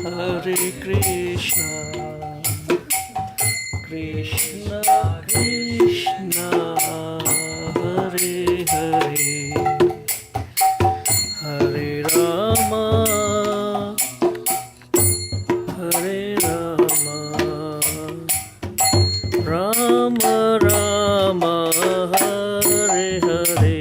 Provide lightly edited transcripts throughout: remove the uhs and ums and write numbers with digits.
Hare Krishna, Krishna Krishna, Hare Hare, Hare Rama, Hare Rama, Rama Rama, Hare Hare.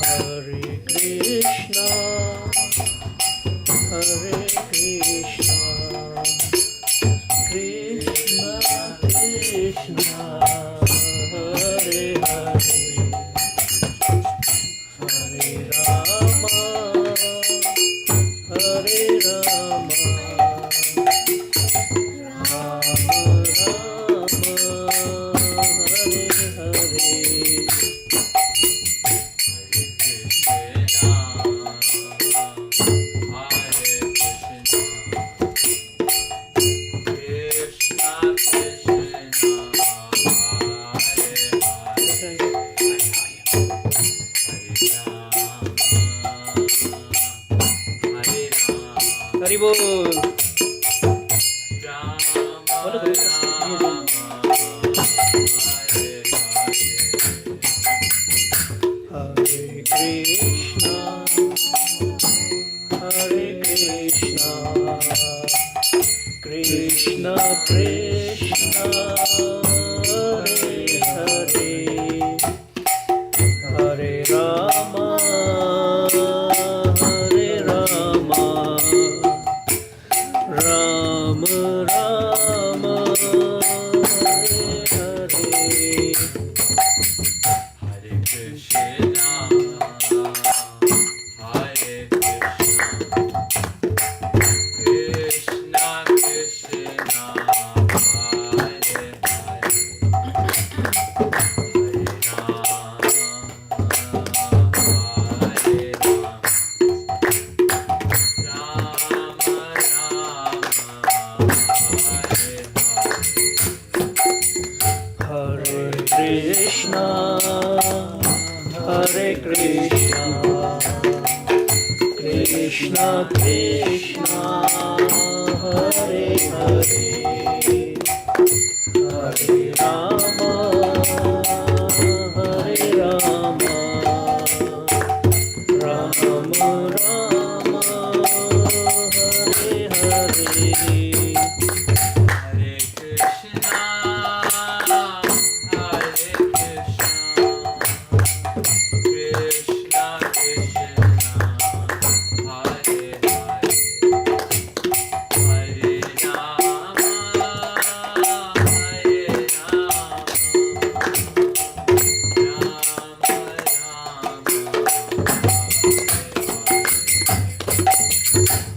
Hare Krishna, Hare Krishna, Krishna Krishna, Hare Hare, Hare Rama, Hare Rama, Rama Rama, Hare Hare. Hari बोल। हरे कृष्णा, हरे कृष्णा, कृष्णा कृष्णा, हरे हरे, हरे रामा, हरे रामा, राम राम, हरे हरे, हरे कृष्णा, हरे कृष्णा, कृष्णा कृष्णा, हरे हरे, हरे राम, हरे राम, राम राम, हरे कृष्णा, हरे कृष्णा, कृष्णा कृष्णा, हरे हरे, हरे राम, हरे राम, राम राम, हरे हरे, हरे कृष्णा, हरे कृष्णा, कृष्णा कृष्णा, हरे हरे, हरे राम, हरे Ram,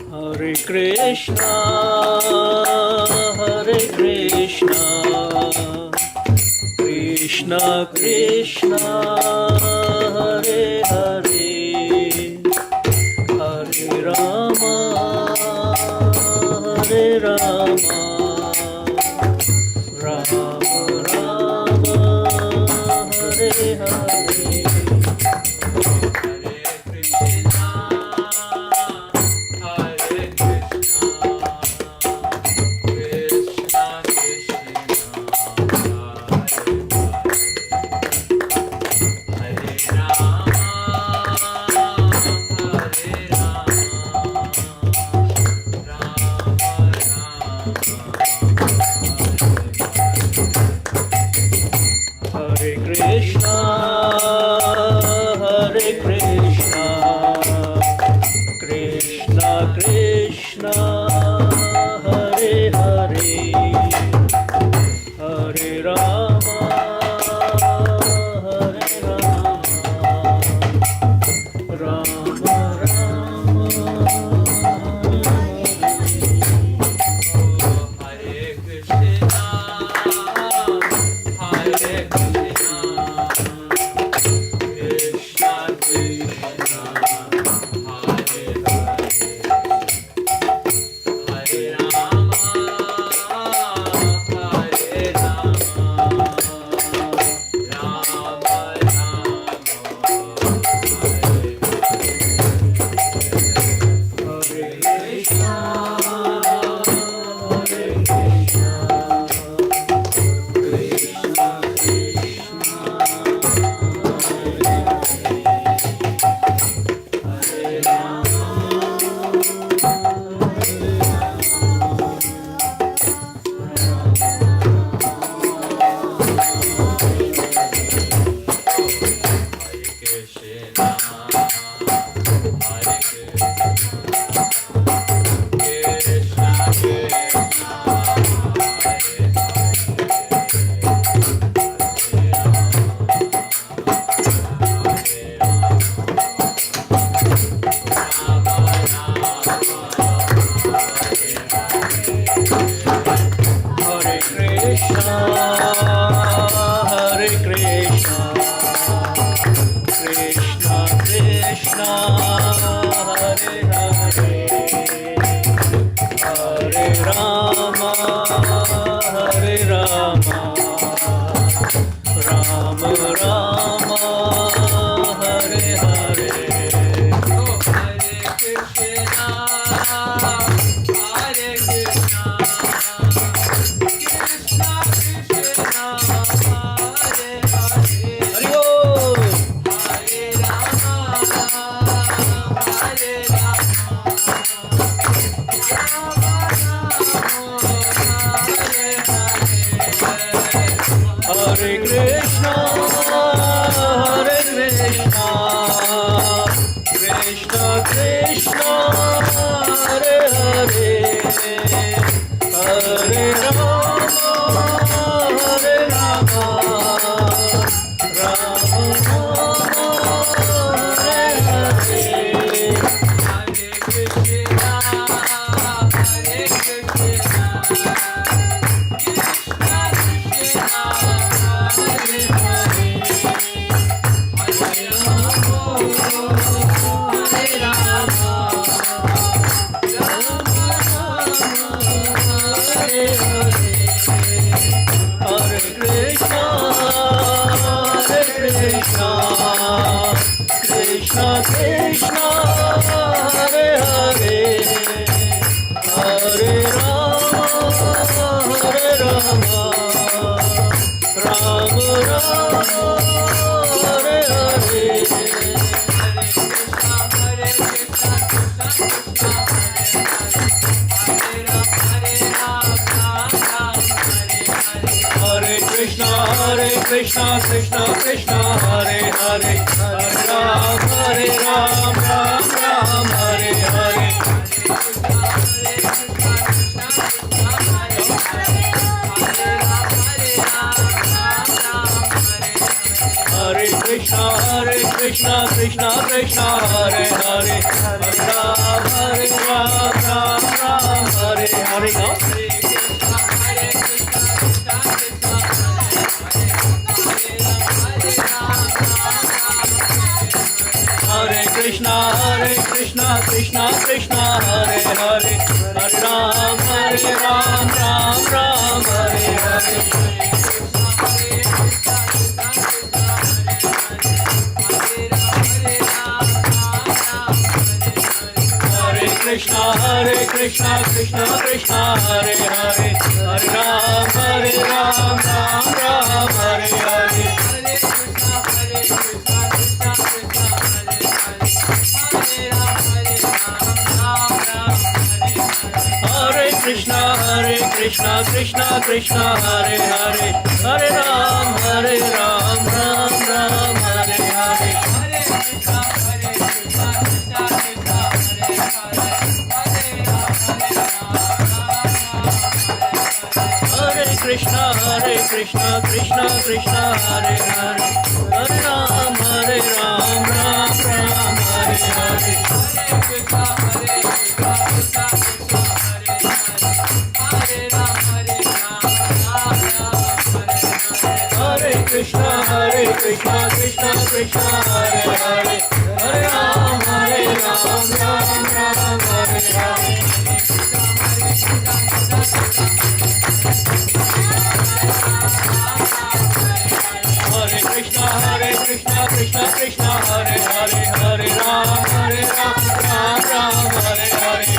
Hare Krishna, Hare Krishna, Krishna Krishna, Hare Hare, Hare Rama, Hare Rama, Rama Rama, Hare Hare. Hare Krishna Krishna Krishna Hare Hare Hare Ram Ram Ram Hare Hare Hare Krishna Krishna Krishna Hare Hare Hare Ram Ram Hare Hare Now Hare Krishna Krishna Krishna Hare Hare Hare Ram Ram Hare Hare Hare Krishna Krishna Krishna Hare Hare Hare Ram Ram Hare Hare Hare Krishna Krishna Krishna Hare Hare Hare Ram Ram Hare Hare Hare Krishna Krishna Krishna Hare Hare Hare Ram Hare Hare Hare Krishna Krishna Krishna Hare Hare Hare Ram Hare Hare Hare Krishna Krishna Hare Hare Hare Ram Ram Hare Hare Hare Krishna Krishna Hare Hare Hare Ram Ram Hare Hare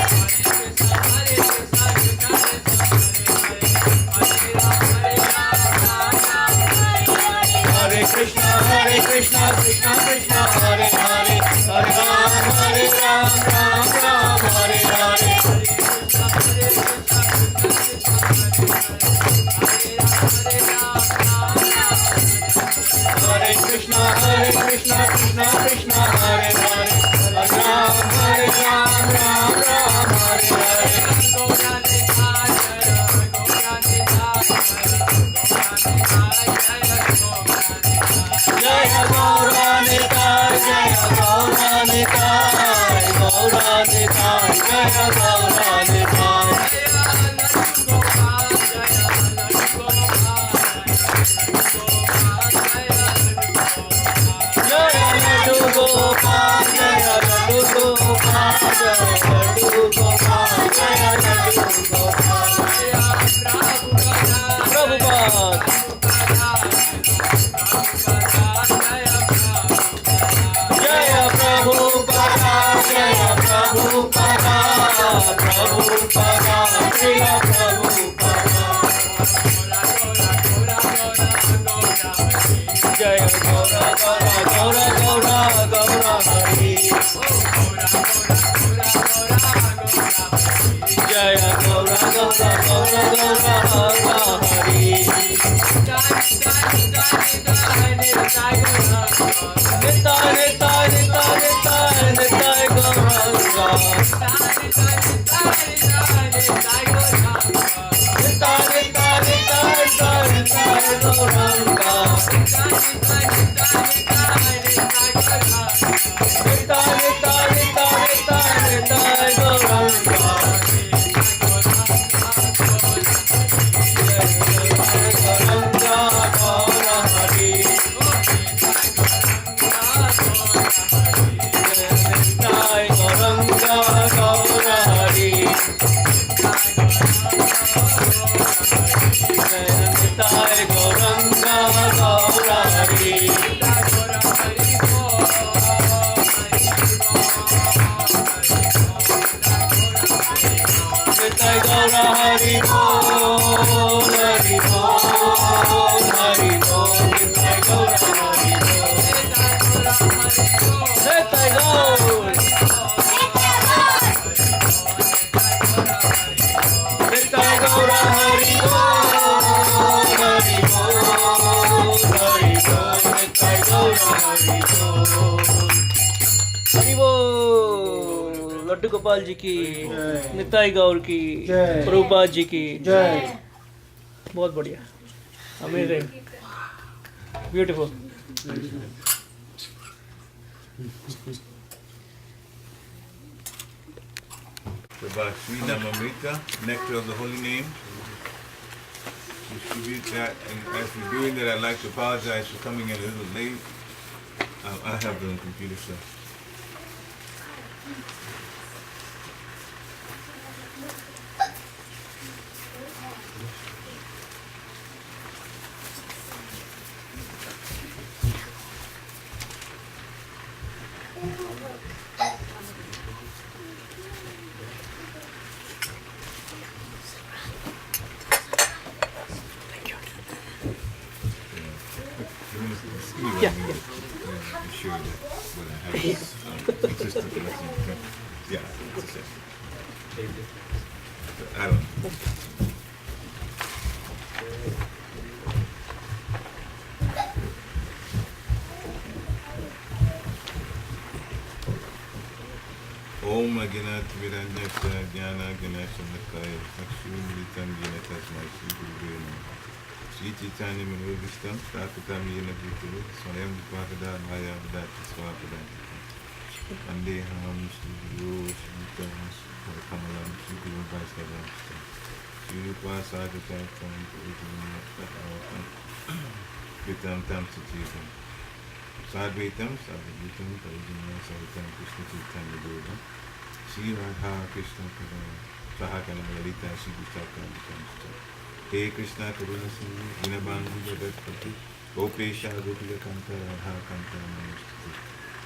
Hare Krishna Krishna Hare Hare Hare Ram Hare Jaya Gauranitai Jaya Gauranitai Gauranitai Jaya Gauranitai Jaya Ladu Gopal Jaya Ladu Gopal Jaya Ladu Gopal Jaya Ladu Gopal Prabhupada Jaya Prabhupada Jaya Prabhupada Prabhupada Jaya Prabhupada Jaya Gaura Gaura Gaura Gaura Gaura Hari Jaya Gaura Gaura Gaura Gaura Gaura Hari Nitai Nitai Nitai Nitai Nitai Gauranga Nitai Nitai Nitai Nitai Nitai Gauranga Nitai Nitai Nitai Nitai Nitai Gauranga Gauranga Gaura Hari Nitai Gaura Hari Bol, Hari Bol, Hari Bol, Nitai Gaura Hari Bol, Nitai Gaura, Nitai Gaura Hari Bol, Hari Bol, Hari Bol, Nitai Gaura Hari Bol, Hari Bol, Laddu Gopal ji की, निताई गौर की, प्रभुपाद जी की जय। बहुत बढ़िया, amazing, beautiful. About Sri Namamrita, nectar of the holy name. Distribute that, and as we're doing that, I'd like to apologize for coming in a little late. I have the computer stuff. Yeah. Be sure that what I have is consistent with yeah, it's the same. I don't know. Om Aginat Viranyasya Jnana Ganasya Nakaya Akshumritam Yanatasmai Shri Guru Shri Chaitanya Manubhistam Stapitam Yena Bhuturu Swayam Dvakada Maya Vadati Swapadati Andeham Shri Guru Shri Tamas Kamalam Shri Guru Vaisnavam Shri Rupa Sadhatatam Vitam Tam Sachivam Sadvaitam Sadvaitam Parijana Sadvaitam Krishna Chaitanya Guru Shri Radha Krishna Karana Sahakana Lalita Shri Gustaka He Krishna Karuna Sindhu Dinabandhu Jagatpati Gopesha Gopika Kanta Radha Kanta Namaste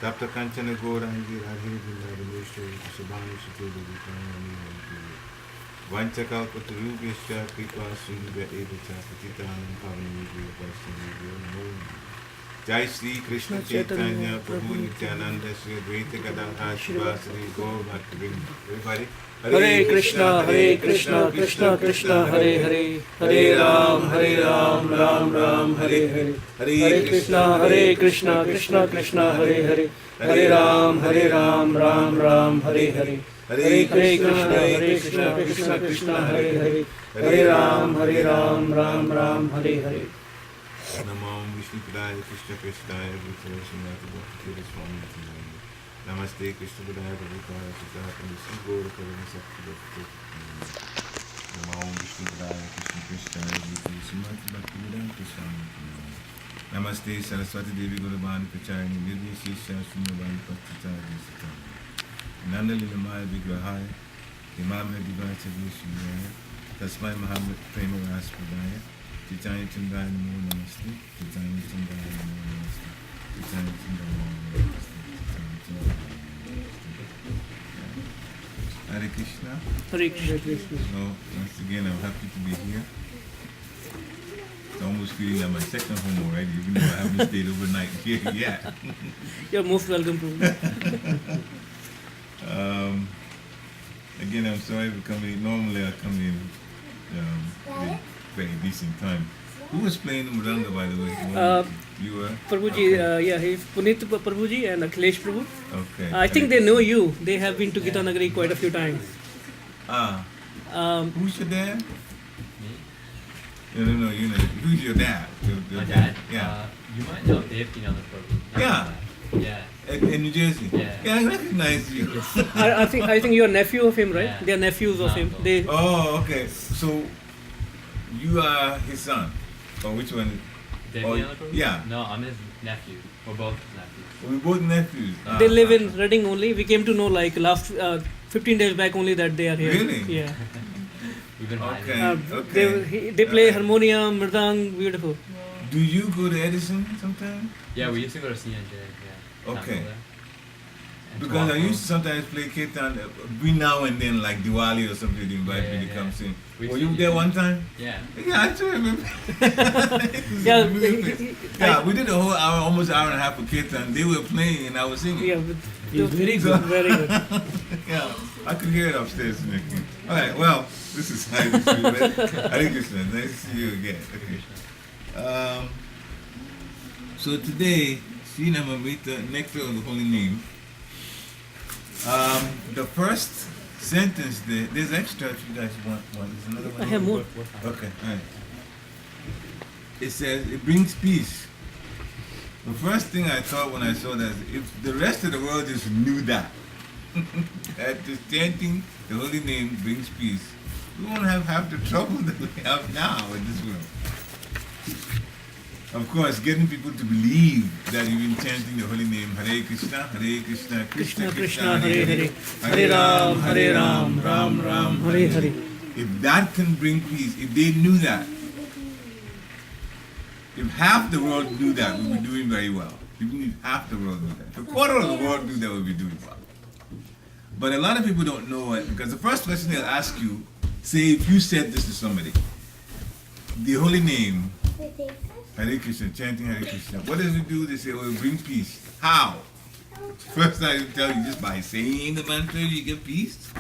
Tapta Kanchana Gaurangi Radhe Vrindavaneshwari Sabhanu Sute Devikani Vanchakalpatarubhyascha Kripa Sindhya Evacha Patitanam Pavanamudriya Vaishnavya Namo Jai Shri Krishna Chaitanya Prabhu Nityananda Shri Advaita Gadadhar Shivasari Gaur Bhakti Vriksha. Everybody, Hare Krishna, Krishna Krishna, Hare Hare, Hare Ram, Ram Ram, Hare Hare, Hare Krishna, Krishna Krishna, Hare Hare, Hare Ram, Ram Ram, Hare Hare, Hare Krishna, Krishna, Hare Hare, Hare Ram, Ram Ram, Hare Hare. Namo Vishnu Padaya Krishna Krishnaya Bhutara Srimati Bhakti Vriksha. Namaste Krishna Padaya Prabhupada Sitatam Sri Gaura Karana Sakti Bhakti. Namo Vishnu Padaya Krishna Krishnaya Bhutara Srimati Bhakti Vriksha. Namaste Saraswati Devi Gurubani Pachayani Nirvi Shisha Srimabani Bhaktitari Sitam. Nanda Lilamaya Vigrahaya Imamya Divacha Vishnuya Tasmai Mahamad Prema Raspadaya Chaitanya Chandaya Namo Namaste Chaitanya Chandaya Namo Namaste Chaitanya Chandaya Namo Namaste Hare Krishna. Hare Krishna. So once again, I'm happy to be here. It's almost feeling like my second home already, even though I haven't stayed overnight here yet. You're most welcome to. Again, I'm sorry for coming in. Normally I come in with very decent time. Who was playing the mridanga, by the way? You were? Prabhuji, Okay. yeah, he's Punit Prabhuji and Akhilesh Prabhu. Okay. I think they know you. They have been to Gita Nagari quite a few times. Who's your dad? No, you know. Who's your dad? Your My dad? Yeah. You might know Dave Kinana Prabhu. Yeah. Yeah. In New Jersey? Yeah. I recognize you. I think you're nephew of him, right? Yeah. They are nephews of him. Uncle. They Oh, okay. So, you are his son? Or which one? Dave Oh, Kinana Prabhu? yeah. No, I'm his nephew. We're both nephews. We're both nephews. they live in Reading only. We came to know like last 15 days back only that they are here. Really? Yeah. We've been hiding. Okay. They play harmonium, mridang, beautiful. Do you go to Edison sometime? Yeah, we used to go to CNJ. Yeah. Okay. Temple there. Because I used to sometimes play Kirtan every now and then, like Diwali or something, they invite me to come sing. We've Were seen you there you. one time? Yeah. Yeah, I do remember. Yeah, Yeah, we did a whole hour, almost hour and a half of Kirtan. They were playing and I was singing. Yeah, but it was very good, very good. Yeah, I could hear it upstairs. All right, well, this is Hare Krishna. Hare Krishna. Nice to see you again. Okay. So today, Sri Namamrita, Nectar of the Holy Name. The first sentence there's extra if you guys want one. There's another one. I have more. Okay, all right. It says it brings peace. The first thing I thought when I saw that is if the rest of the world just knew that, that just chanting the holy name brings peace, we won't have half the trouble that we have now in this world. Of course, getting people to believe that you've been chanting the holy name Hare Krishna, Krishna Krishna Krishna, Hare Hare, Hare Ram, Ram Ram, Hare Hare. If that can bring peace, if they knew that, if half the world knew that, we'd be doing very well. Even if half the world knew that. If a quarter of the world knew that, we'd be doing well. But a lot of people don't know it because the first question they'll ask you, say if you said this to somebody, the holy name, Hare Krishna, chanting Hare Krishna, what does it do? They say, oh, it brings peace. How? First I tell you, just by saying the mantra, you get peace.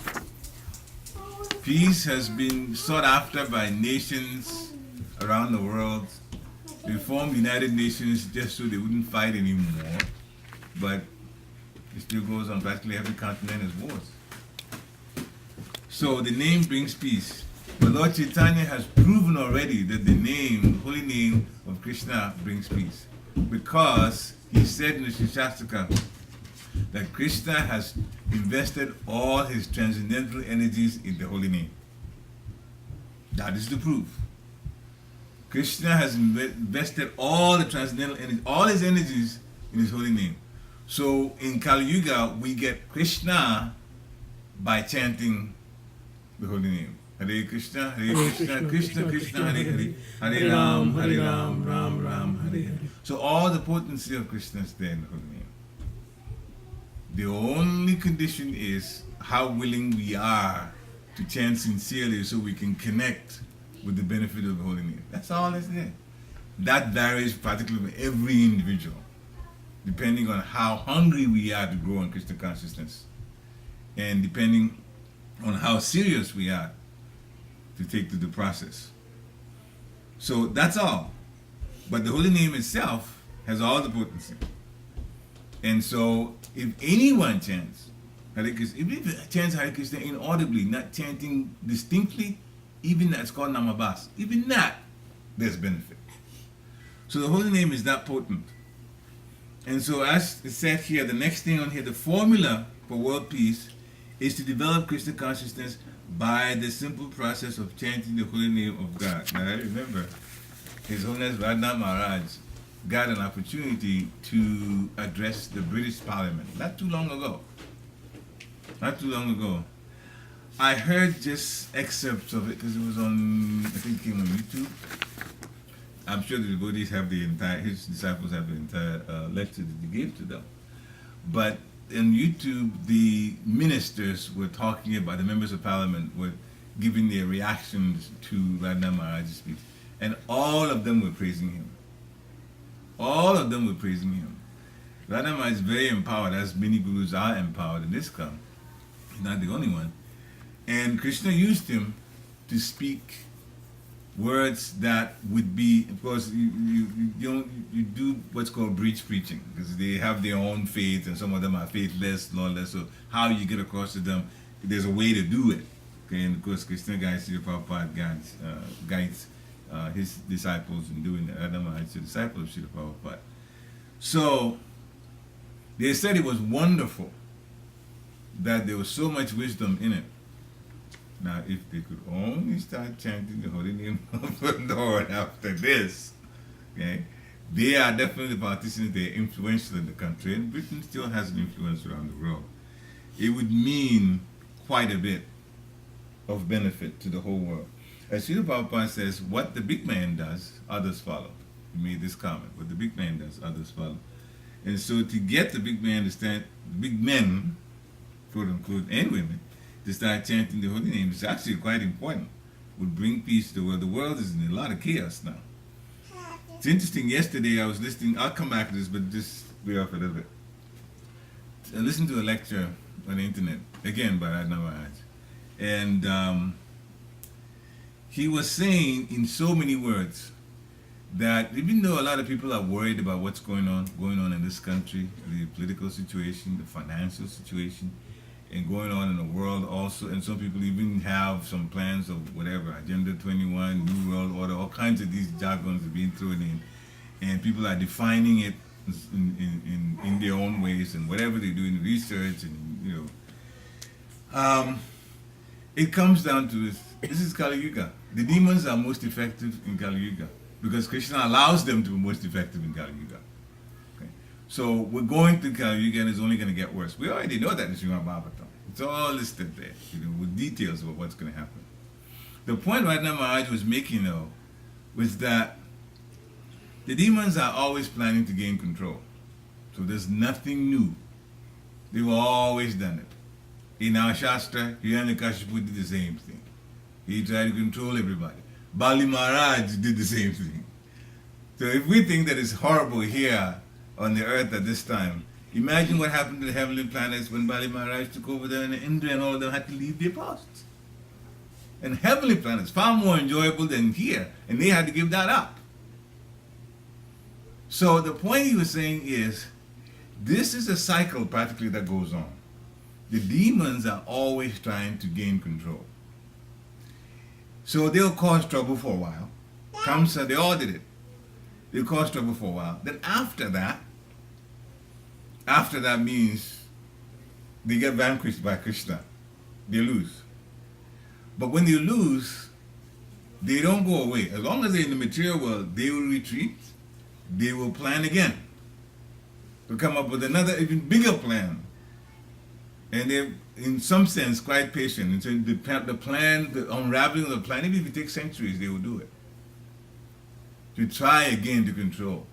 Peace has been sought after by nations around the world. They formed the United Nations just so they wouldn't fight anymore, but it still goes on. Practically every continent has wars. So the name brings peace. But Lord Chaitanya has proven already that the name, holy name of Krishna brings peace. Because he said in the Shastakam that Krishna has invested all his transcendental energies in the holy name. That is the proof. Krishna has invested all the transcendental energies, all his energies in his holy name. So in Kali Yuga, we get Krishna by chanting the holy name. Hare Krishna, Krishna Krishna, Hare Hare, Hare Ram, Ram Ram, Hare Hare. So all the potency of Krishna is there in the holy name. The only condition is how willing we are to chant sincerely so we can connect with the benefit of the holy name. That's all that's there. That varies particularly with every individual, depending on how hungry we are to grow in Krishna consciousness, and depending on how serious we are to take to the process. So that's all. But the holy name itself has all the potency. And so if anyone chants Hare Krishna, even if it chants Hare Krishna inaudibly, not chanting distinctly, even that's called Namabas, even that, there's benefit. So the holy name is that potent. And so as it said here, the next thing on here, the formula for world peace is to develop Krishna consciousness by the simple process of chanting the holy name of God. Now I remember His Holiness Radha Maharaj got an opportunity to address the British Parliament not too long ago. I heard just excerpts of it because it was on, I think it came on YouTube. I'm sure the devotees have his disciples have the entire lecture that he gave to them. But on YouTube, the ministers were talking about, the members of parliament were giving their reactions to Radha Maharaj's speech. And all of them were praising him. Radha Maharaj is very empowered, as many gurus are empowered in this camp. He's not the only one. And Krishna used him to speak words that would be, of course, you do what's called breach preaching, because they have their own faith and some of them are faithless, lawless. So how you get across to them, there's a way to do it. Okay, and of course, Krishna guides Srila Prabhupada guides his disciples in doing that. Radha Maharaj is a disciple of Srila Prabhupada. So they said it was wonderful that there was so much wisdom in it. Now, if they could only start chanting the holy name of the Lord after this, okay, they are definitely participants, they're influential in the country, and Britain still has an influence around the world. It would mean quite a bit of benefit to the whole world. As Srila Prabhupada says, what the big man does, others follow. He made this comment, what the big man does, others follow. And so to get the big men quote unquote, and women, to start chanting the holy name is actually quite important. Would bring peace to the world. The world is in a lot of chaos now. It's interesting, yesterday I was listening, I'll come back to this, but just be off a little bit. I listened to a lecture on the internet, again by Radha Maharaj. And he was saying in so many words that even though a lot of people are worried about what's going on in this country, the political situation, the financial situation, and going on in the world also, and some people even have some plans of whatever, Agenda 21, New World Order, all kinds of these jargons are being thrown in, and people are defining it in their own ways, and whatever they do in research, and it comes down to this is Kali Yuga. The demons are most effective in Kali Yuga because Krishna allows them to be most effective in Kali Yuga. Okay? So we're going through Kali Yuga and it's only going to get worse. We already know that in Srimad Bhagavatam. It's all listed there, with details about what's going to happen. The point Radha Maharaj was making, though, was that the demons are always planning to gain control. So there's nothing new. They've always done it. In our Shastra, Hiranyakashipu did the same thing. He tried to control everybody. Bali Maharaj did the same thing. So if we think that it's horrible here on the earth at this time, imagine what happened to the heavenly planets when Bali Maharaj took over there and Indra and all of them had to leave their posts. And heavenly planets, far more enjoyable than here, and they had to give that up. So the point he was saying is, this is a cycle practically that goes on. The demons are always trying to gain control. So they'll cause trouble for a while. Kamsa, they all did it. They'll cause trouble for a while. Then after that means they get vanquished by Krishna. They lose. But when they lose, they don't go away. As long as they're in the material world, they will retreat. They will plan again to come up with another even bigger plan. And they're, in some sense, quite patient. And so the plan, the unraveling of the plan, even if it takes centuries, they will do it. To try again to control.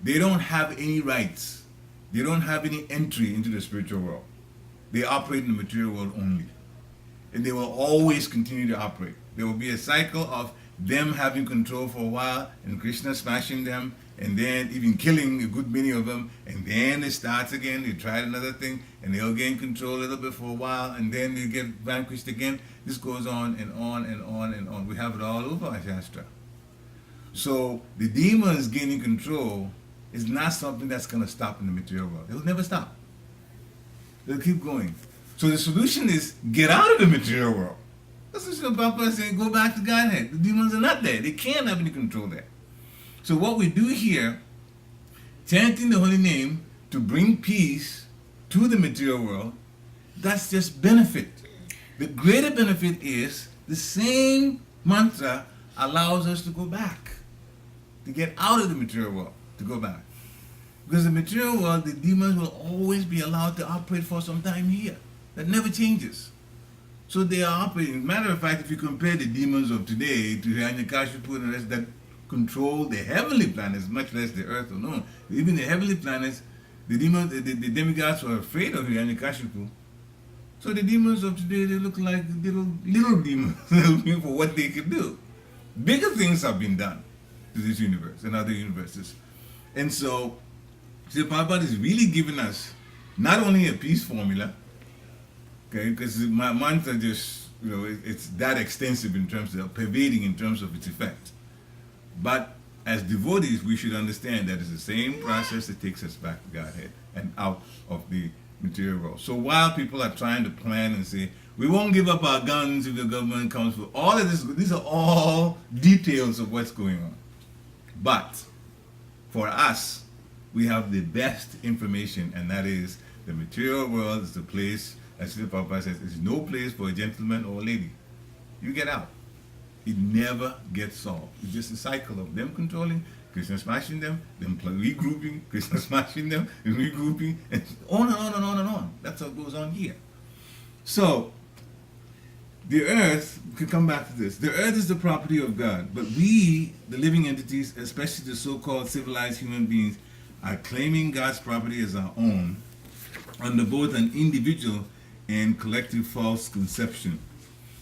They don't have any rights. They don't have any entry into the spiritual world. They operate in the material world only. And they will always continue to operate. There will be a cycle of them having control for a while, and Krishna smashing them, and then even killing a good many of them, and then it starts again, they try another thing, and they'll gain control a little bit for a while, and then they get vanquished again. This goes on and on and on and on. We have it all over our Shastra. So the demons gaining control is not something that's going to stop in the material world. They'll never stop. They'll keep going. So the solution is get out of the material world. That's what Srila Prabhupada is saying, go back to Godhead. The demons are not there. They can't have any control there. So what we do here, chanting the holy name to bring peace to the material world, that's just benefit. The greater benefit is the same mantra allows us to go back, to get out of the material world, to go back. Because the material world, the demons will always be allowed to operate for some time here. That never changes. So they are operating. Matter of fact, if you compare the demons of today to Hiranyakashipu and the rest that control the heavenly planets, much less the earth alone. Even the heavenly planets, the demons, the demigods were afraid of Hiranyakashipu. So the demons of today, they look like little demons looking for what they can do. Bigger things have been done to this universe and other universes. And so, Srila Prabhupada is really giving us not only a peace formula, okay, because my mantra just, it's that extensive in terms of pervading in terms of its effect. But as devotees, we should understand that it's the same process that takes us back to Godhead and out of the material world. So while people are trying to plan and say, we won't give up our guns if the government comes for all of this, these are all details of what's going on. But for us, we have the best information, and that is the material world is the place, as Srila Prabhupada says, it's no place for a gentleman or a lady. You get out. It never gets solved. It's just a cycle of them controlling, Krishna smashing them regrouping, Krishna smashing them, and regrouping, and on and on and on and on. That's what goes on here. So, the earth, we can come back to this. The earth is the property of God, but we, the living entities, especially the so-called civilized human beings, are claiming God's property as our own under both an individual and collective false conception.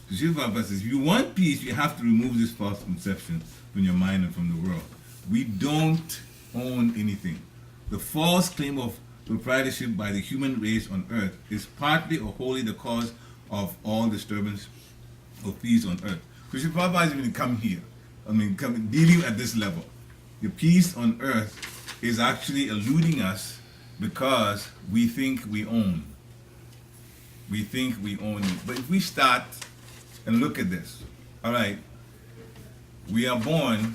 So Srila Prabhupada says, if you want peace, you have to remove this false conception from your mind and from the world. We don't own anything. The false claim of proprietorship by the human race on earth is partly or wholly the cause of all disturbance of peace on earth. So Srila Prabhupada is going to come here. Dealing at this level. The peace on earth is actually eluding us because we think we own. We think we own it. But if we start and look at this, all right, we are born,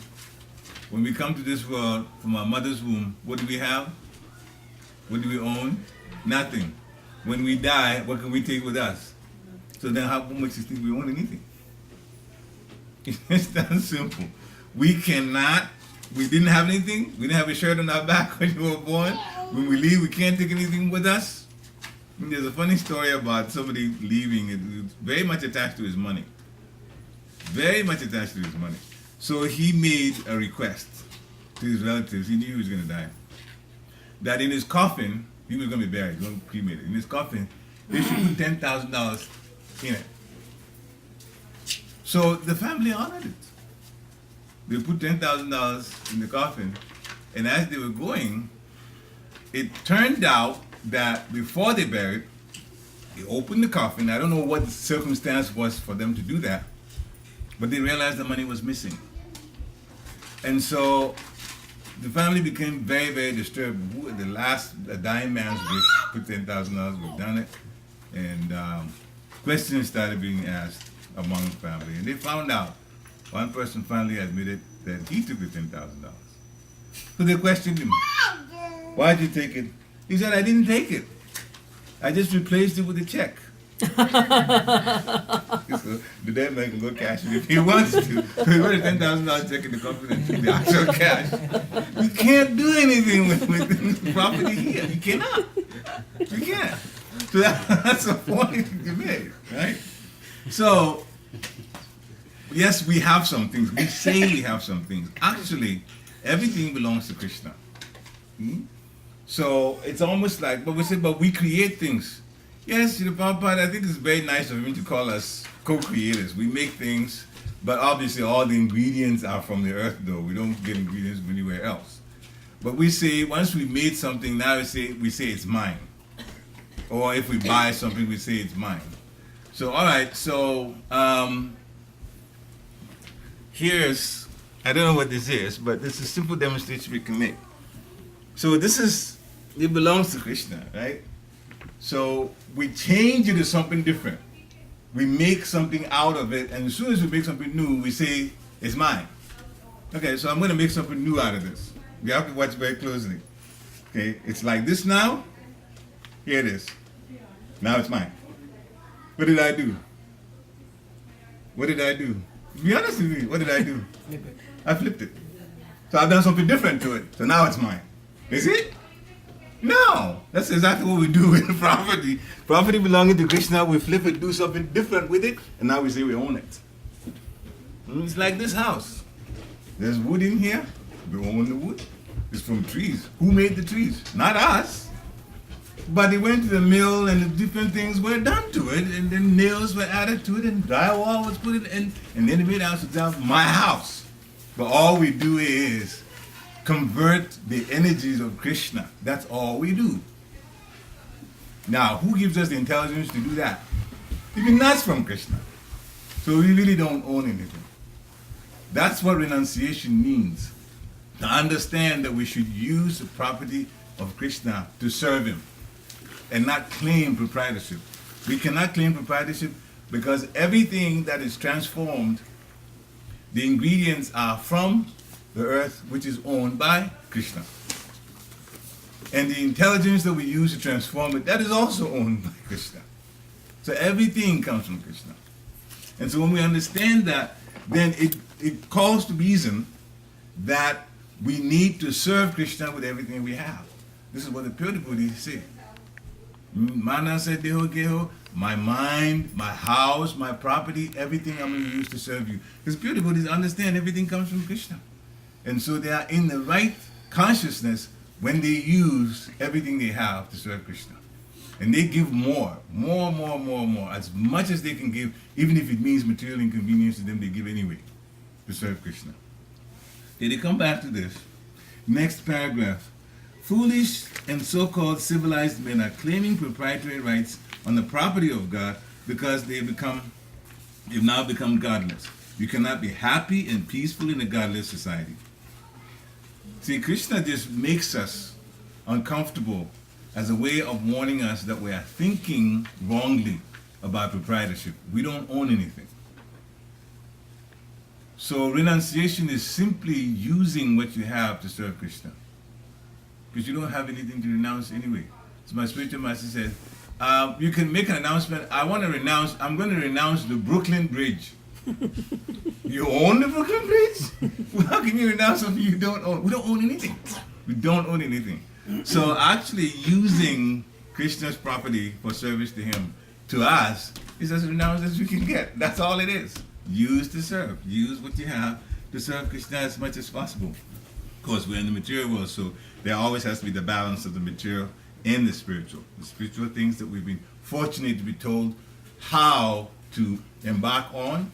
when we come to this world from our mother's womb, what do we have? What do we own? Nothing. When we die, what can we take with us? So then how much do you think we own anything? It's that simple. We didn't have anything. We didn't have a shirt on our back when we were born. When we leave, we can't take anything with us. And there's a funny story about somebody leaving. It's very much attached to his money. Very much attached to his money. So he made a request to his relatives. He knew he was going to die. That in his coffin, he was going to be buried, going to be cremated. In his coffin, they should put $10,000 in it. So the family honored it. They put $10,000 in the coffin, and as they were going, it turned out that before they buried, they opened the coffin. I don't know what the circumstance was for them to do that, but they realized the money was missing. And so the family became very, very disturbed. The dying man's wish, put $10,000, we've done it. And questions started being asked among the family. And they found out, one person finally admitted that he took the $10,000. So they questioned him, why did you take it? He said, I didn't take it. I just replaced it with a check. So the dead man can go cash it if he wants to. So he wrote a $10,000 check in the company and took the actual cash. You can't do anything with the property here. You cannot. You can't. So that's the point you made, right? So, yes, we have some things. We say we have some things. Actually, everything belongs to Krishna. So it's almost like, but we say, but we create things. Yes, Srila Prabhupada, I think it's very nice of him to call us co-creators. We make things, but obviously all the ingredients are from the earth, though. We don't get ingredients from anywhere else. But we say, once we made something, now we say it's mine. Or if we buy something, we say it's mine. So, all right, so here's, I don't know what this is, but this is a simple demonstration we can make. So it belongs to Krishna, right? So we change it to something different. We make something out of it, and as soon as we make something new, we say, it's mine. Okay, so I'm going to make something new out of this. You have to watch very closely. Okay, it's like this now. Here it is. Now it's mine. What did I do? What did I do? Be honest with me, what did I do? I flipped it. So I've done something different to it. So now it's mine. Is it? No. That's exactly what we do with property. Property belonging to Krishna, we flip it, do something different with it, and now we say we own it. It's like this house. There's wood in here. We own the wood. It's from trees. Who made the trees? Not us. But it went to the mill and the different things were done to it, and then nails were added to it, and drywall was put in, and then it made out my house. But all we do is convert the energies of Krishna. That's all we do. Now, who gives us the intelligence to do that? Even that's from Krishna. So we really don't own anything. That's what renunciation means. To understand that we should use the property of Krishna to serve him and not claim proprietorship. We cannot claim proprietorship because everything that is transformed, the ingredients are from the earth, which is owned by Krishna. And the intelligence that we use to transform it, that is also owned by Krishna. So everything comes from Krishna. And so when we understand that, then it calls to reason that we need to serve Krishna with everything we have. This is what the pure devotees say. Mana se deho geho, my mind, my house, my property, everything I'm going to use to serve you. Because pure devotees understand everything comes from Krishna. And so they are in the right consciousness when they use everything they have to serve Krishna. And they give more, as much as they can give, even if it means material inconvenience to them, they give anyway to serve Krishna. Okay, they come back to this. Next paragraph. Foolish and so-called civilized men are claiming proprietary rights on the property of God because they've now become godless. You cannot be happy and peaceful in a godless society. See, Krishna just makes us uncomfortable as a way of warning us that we are thinking wrongly about proprietorship. We don't own anything. So renunciation is simply using what you have to serve Krishna. Because you don't have anything to renounce anyway. So my spiritual master said, you can make an announcement, I'm going to renounce the Brooklyn Bridge. You own the Brooklyn Bridge? Well, how can you renounce something you don't own? We don't own anything. We don't own anything. So actually using Krishna's property for service to him, to us, is as renounced as you can get. That's all it is. Use to serve. Use what you have to serve Krishna as much as possible. Of course, we're in the material world, so there always has to be the balance of the material and the spiritual. The spiritual things that we've been fortunate to be told how to embark on,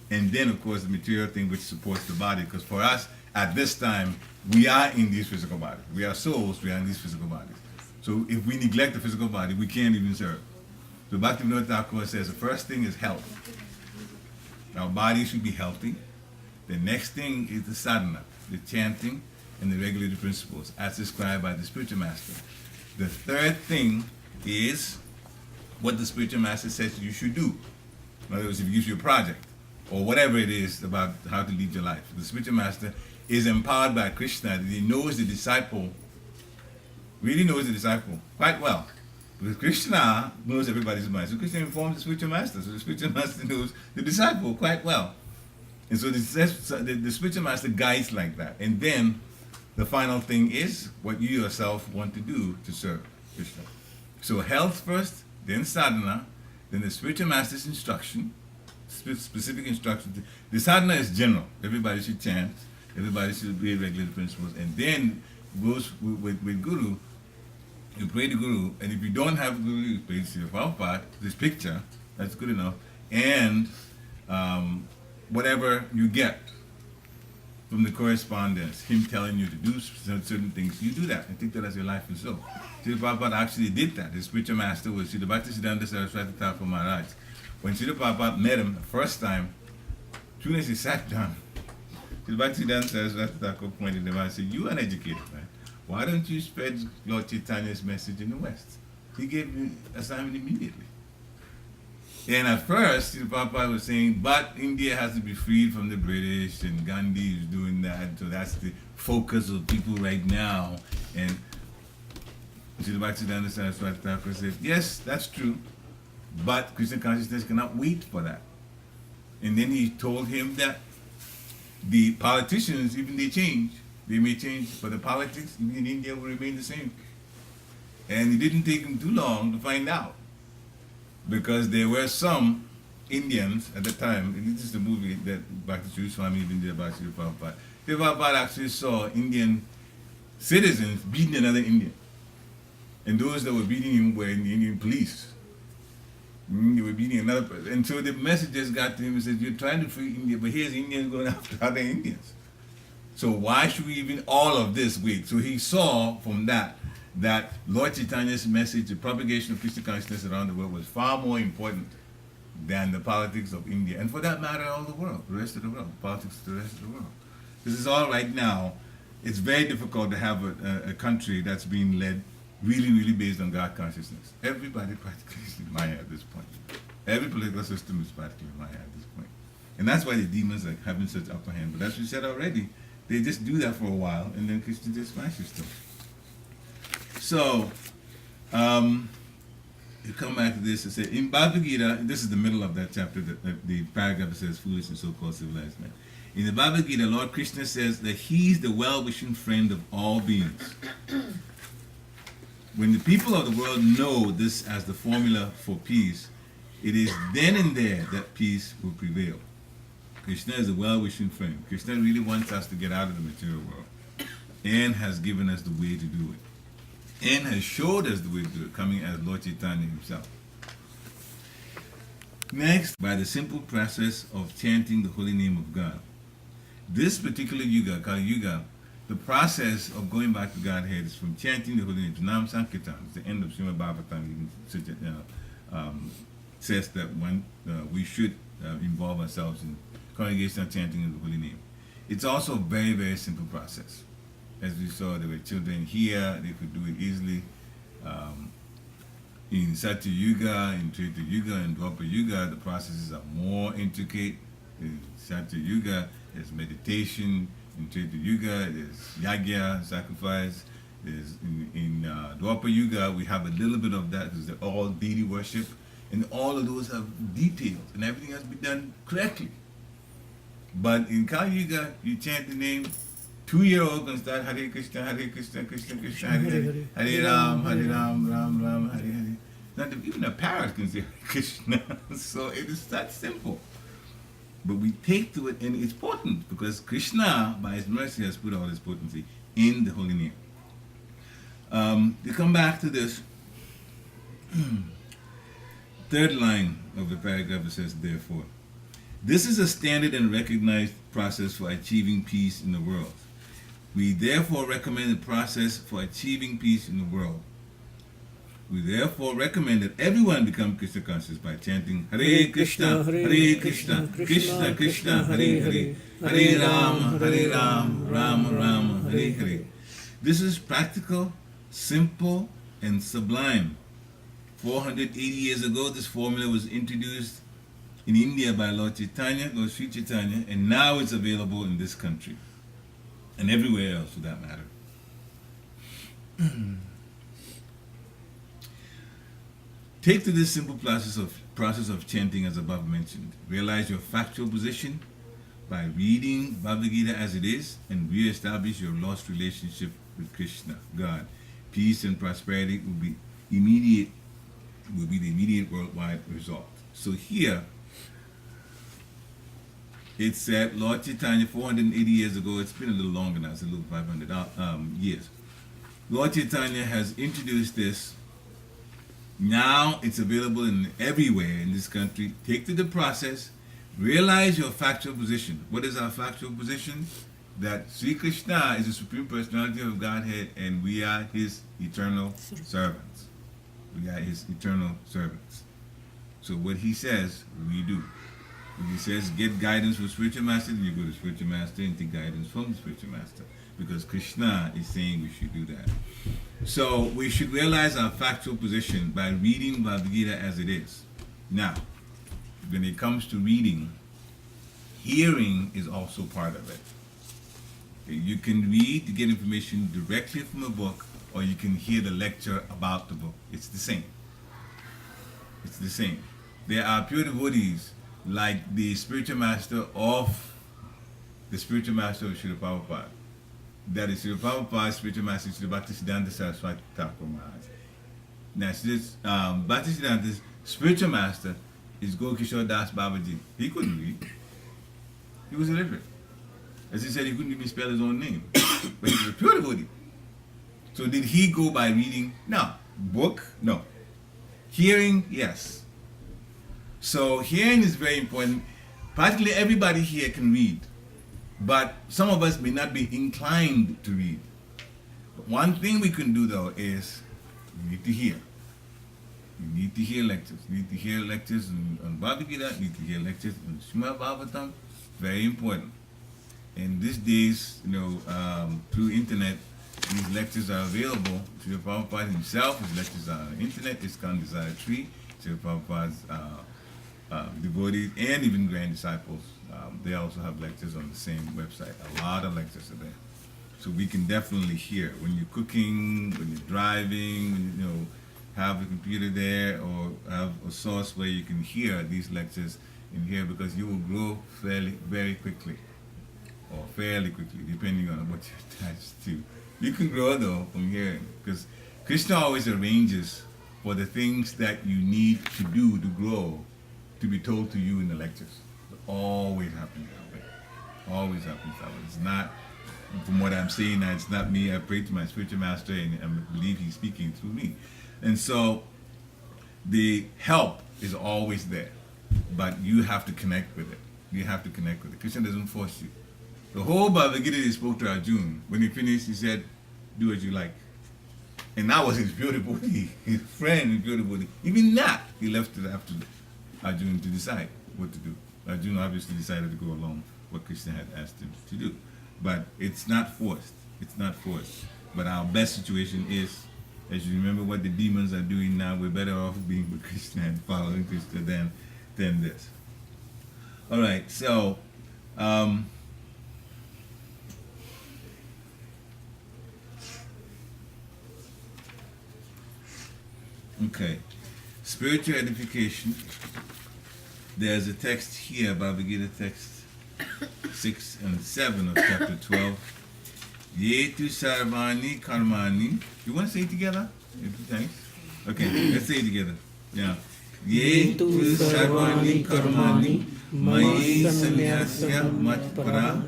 and then, of course, the material thing which supports the body. Because for us, at this time, we are in these physical bodies. We are souls, we are in these physical bodies. So if we neglect the physical body, we can't even serve. So Bhakti Vriksha says the first thing is health. Our body should be healthy. The next thing is the sadhana, the chanting, and the regulative principles, as described by the spiritual master. The third thing is what the spiritual master says you should do. In other words, if he gives you a project, or whatever it is about how to lead your life, the spiritual master is empowered by Krishna, that he knows the disciple, really knows the disciple quite well. Because Krishna knows everybody's mind. So Krishna informs the spiritual master. So the spiritual master knows the disciple quite well. And so the spiritual master guides like that. And then the final thing is what you yourself want to do to serve Krishna. So health first, then sadhana, then the spiritual master's instruction, specific instruction. The sadhana is general. Everybody should chant. Everybody should read regulative principles. And then goes with Guru. You pray to Guru, and if you don't have Guru, you pray to Srila Prabhupada, this picture, that's good enough. And whatever you get from the correspondence, him telling you to do certain things, you do that and take that as your life and soul. Srila Prabhupada actually did that. His spiritual master was Srila Bhaktisiddhanta Saraswati Thakur Maharaj. When Srila Prabhupada met him the first time, as soon as he sat down, Srila Bhaktisiddhanta Saraswati Thakur pointed him out and said, "You are uneducated, man. Why don't you spread Lord Chaitanya's message in the West?" He gave me assignment immediately. And at first, Srila Prabhupada was saying, but India has to be freed from the British, and Gandhi is doing that, so that's the focus of people right now. And Srila Bhaktisiddhanta Saraswati Thakur said, yes, that's true, but Krishna consciousness cannot wait for that. And then he told him that the politicians, even they may change, but the politics in India will remain the same. And it didn't take him too long to find out, because there were some Indians at the time, and this is the movie that Bhakti Swami even did about Srila Prabhupada. Srila Prabhupada actually saw Indian citizens beating another Indian. And those that were beating him were in the Indian police. They were beating another person. And so the messengers got to him and said, you're trying to free India, but here's Indians going after other Indians. So why should we even all of this wait? So he saw from that Lord Chaitanya's message, the propagation of Krishna consciousness around the world, was far more important than the politics of India. And for that matter, all the world, the rest of the world, politics of the rest of the world. This is all right now. It's very difficult to have a country that's being led really based on God consciousness. Everybody practically is Maya at this point. Every political system is practically Maya at this point. And that's why the demons are having such upper hand. But as we said already, they just do that for a while, and then Krishna just smashes them. So, you come back to this and say, in Bhagavad Gita, this is the middle of that chapter, the paragraph that says, foolish and so-called civilized men. In the Bhagavad Gita, Lord Krishna says that he's the well-wishing friend of all beings. When the people of the world know this as the formula for peace, it is then and there that peace will prevail. Krishna is a well-wishing friend. Krishna really wants us to get out of the material world. and has given us the way to do it, and has showed us the way to do it, coming as Lord Chaitanya himself. Next, by the simple process of chanting the holy name of God. This particular yuga, Kali Yuga, the process of going back to Godhead is from chanting the holy name to Nam Sankirtan. It's the end of Srimad Bhagavatam. Says that we should involve ourselves in congregational chanting of the holy name. It's also a very, very simple process. As we saw, there were children here, they could do it easily. In Satya Yuga, in Treta Yuga, and Dwapara Yuga, the processes are more intricate. In Satya Yuga, there's meditation. In Treta Yuga, there's yagya, sacrifice. There's in Dwapara Yuga, we have a little bit of that because they're all deity worship, and all of those have details, and everything has to be done correctly. But in Kali Yuga, you chant the name. 2-year-old can start Hare Krishna, Hare Krishna, Krishna Krishna, Hare Hare, Hare Ram, Ram Ram, Hare Hare. Not even a parrot can say Hare Krishna. So it is that simple. But we take to it, and it's potent because Krishna, by his mercy, has put all his potency in the holy name. To come back to this third line of the paragraph, it says, therefore. This is a standard and recognized process for achieving peace in the world. We therefore recommend the process for achieving peace in the world. We therefore recommend that everyone become Krishna conscious by chanting Hare Krishna, Hare Krishna, Krishna Krishna, Hare Hare, Hare Rama, Rama Rama, Hare Hare. This is practical, simple, and sublime. 480 years ago, this formula was introduced in India by Lord Chaitanya, Lord Sri Chaitanya, and now it's available in this country and everywhere else for that matter. Take to this simple process of chanting as above mentioned. Realize your factual position by reading Bhagavad Gita as it is and re-establish your lost relationship with Krishna, God. Peace and prosperity will be the immediate worldwide result. So here, it said, Lord Chaitanya, 480 years ago, it's been a little longer now, it's a little 500 years. Lord Chaitanya has introduced this. Now it's available everywhere in this country. Take to the process, realize your factual position. What is our factual position? That Sri Krishna is the Supreme Personality of Godhead and we are his eternal servants. We are his eternal servants. So what he says, we do. If he says get guidance from spiritual master, then you go to spiritual master and take guidance from the spiritual master. Because Krishna is saying we should do that. So we should realize our factual position by reading Bhagavad Gita as it is. Now, when it comes to reading, hearing is also part of it. Okay, you can read to get information directly from a book, or you can hear the lecture about the book. It's the same. It's the same. There are pure devotees like the spiritual master of the spiritual master of Srila Prabhupada. That is Srila Prabhupada's spiritual master, Srila Bhaktisiddhanta Saraswati Thakur Maharaj. Now, Bhaktisiddhanta's spiritual master is Gokishore Das Babaji. He couldn't read. He was illiterate. As he said, he couldn't even spell his own name. But he was a pure devotee. So did he go by reading? No. Book? No. Hearing? Yes. So hearing is very important. Practically everybody here can read. But some of us may not be inclined to read. But one thing we can do though is you need to hear. You need to hear lectures. You need to hear lectures on Bhagavad Gita. You need to hear lectures on Srimad Bhagavatam. Very important. In these days, through internet, these lectures are available. Srila Prabhupada himself, his lectures are on the internet. It's called Desire Tree. Srila Prabhupada's devotees and even grand disciples, they also have lectures on the same website. A lot of lectures are there. So we can definitely hear when you're cooking, when you're driving, when you have a computer there or have a source where you can hear these lectures in here, because you will grow very quickly, or fairly quickly, depending on what you're attached to. You can grow though from hearing, because Krishna always arranges for the things that you need to do to grow to be told to you in the lectures. It always happens that way. Always happens that way. It's not from what I'm saying, it's not me. I pray to my spiritual master and I believe he's speaking through me. And so the help is always there, but you have to connect with it. You have to connect with it. Krishna doesn't force you. The whole Bhagavad Gita he spoke to Arjuna. When he finished, he said, do as you like. And that was his beautiful deed. His friend, his beautiful deed. Even that, he left it up to Arjuna to decide what to do. Arjuna obviously decided to go along what Krishna had asked him to do. But it's not forced. It's not forced. But our best situation is, as you remember what the demons are doing now, we're better off being with Krishna and following Krishna than this. All right, so okay, spiritual edification. There's a text here, Bhagavad Gita text 6 and 7 of chapter 12. Yetu sarvani karmani. You want to say it together? Thanks. Okay, let's say it together. Yeah. Yetu sarvani karmani mayi sanyasya matpara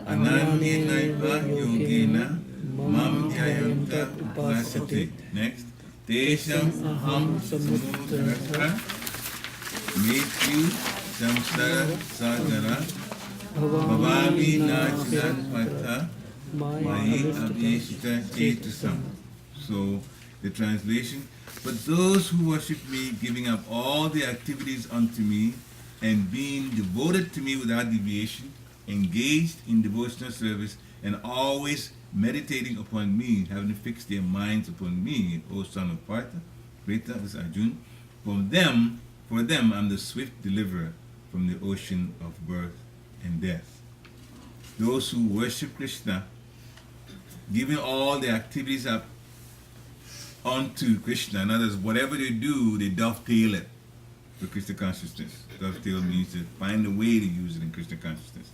ananya naiva yogena mam dhyayanta upasate. Next. Tesham aham samudrata Metu samsara sagara bhavami nachidat patha Mayi abhishita chetasam. So the translation, but those who worship me, giving up all their activities unto me, and being devoted to me without deviation, engaged in devotional service, and always meditating upon me, having fixed their minds upon me, O son of Partha, Krita, this Arjuna, for them I'm the swift deliverer from the ocean of birth and death. Those who worship Krishna, giving all their activities up onto Krishna. In other words, whatever they do, they dovetail it to Krishna consciousness. Dovetail means to find a way to use it in Krishna consciousness.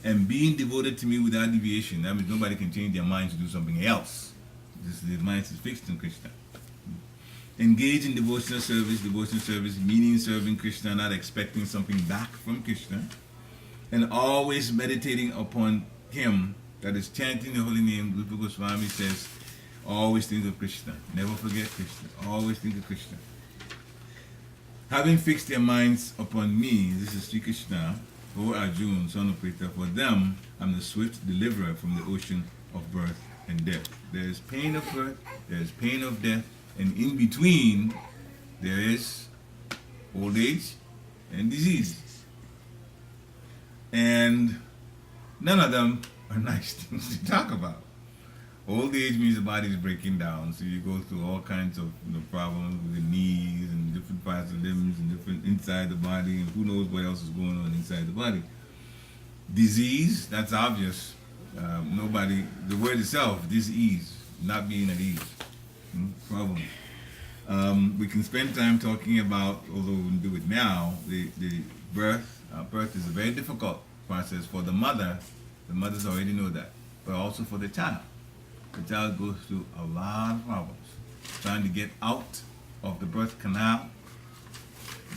And being devoted to me without deviation. That means nobody can change their mind to do something else. Their mind is fixed in Krishna. Engage in devotional service meaning serving Krishna, not expecting something back from Krishna. And always meditating upon him, that is chanting the holy name. Rupa Goswami says, always think of Krishna. Never forget Krishna. Always think of Krishna. Having fixed their minds upon me, this is Sri Krishna, O Arjuna, son of Prita, for them I'm the swift deliverer from the ocean of birth and death. There is pain of birth, there is pain of death, and in between there is old age and disease. And none of them are nice things to talk about. Old age means the body is breaking down, so you go through all kinds of problems with the knees and different parts of limbs and different inside the body, and who knows what else is going on inside the body. Disease, that's obvious. The word itself, disease, not being at ease. Problem. We can spend time talking about, although we wouldn't do it now, the birth. Birth is a very difficult process for the mother. The mothers already know that, but also for the child. The child goes through a lot of problems trying to get out of the birth canal.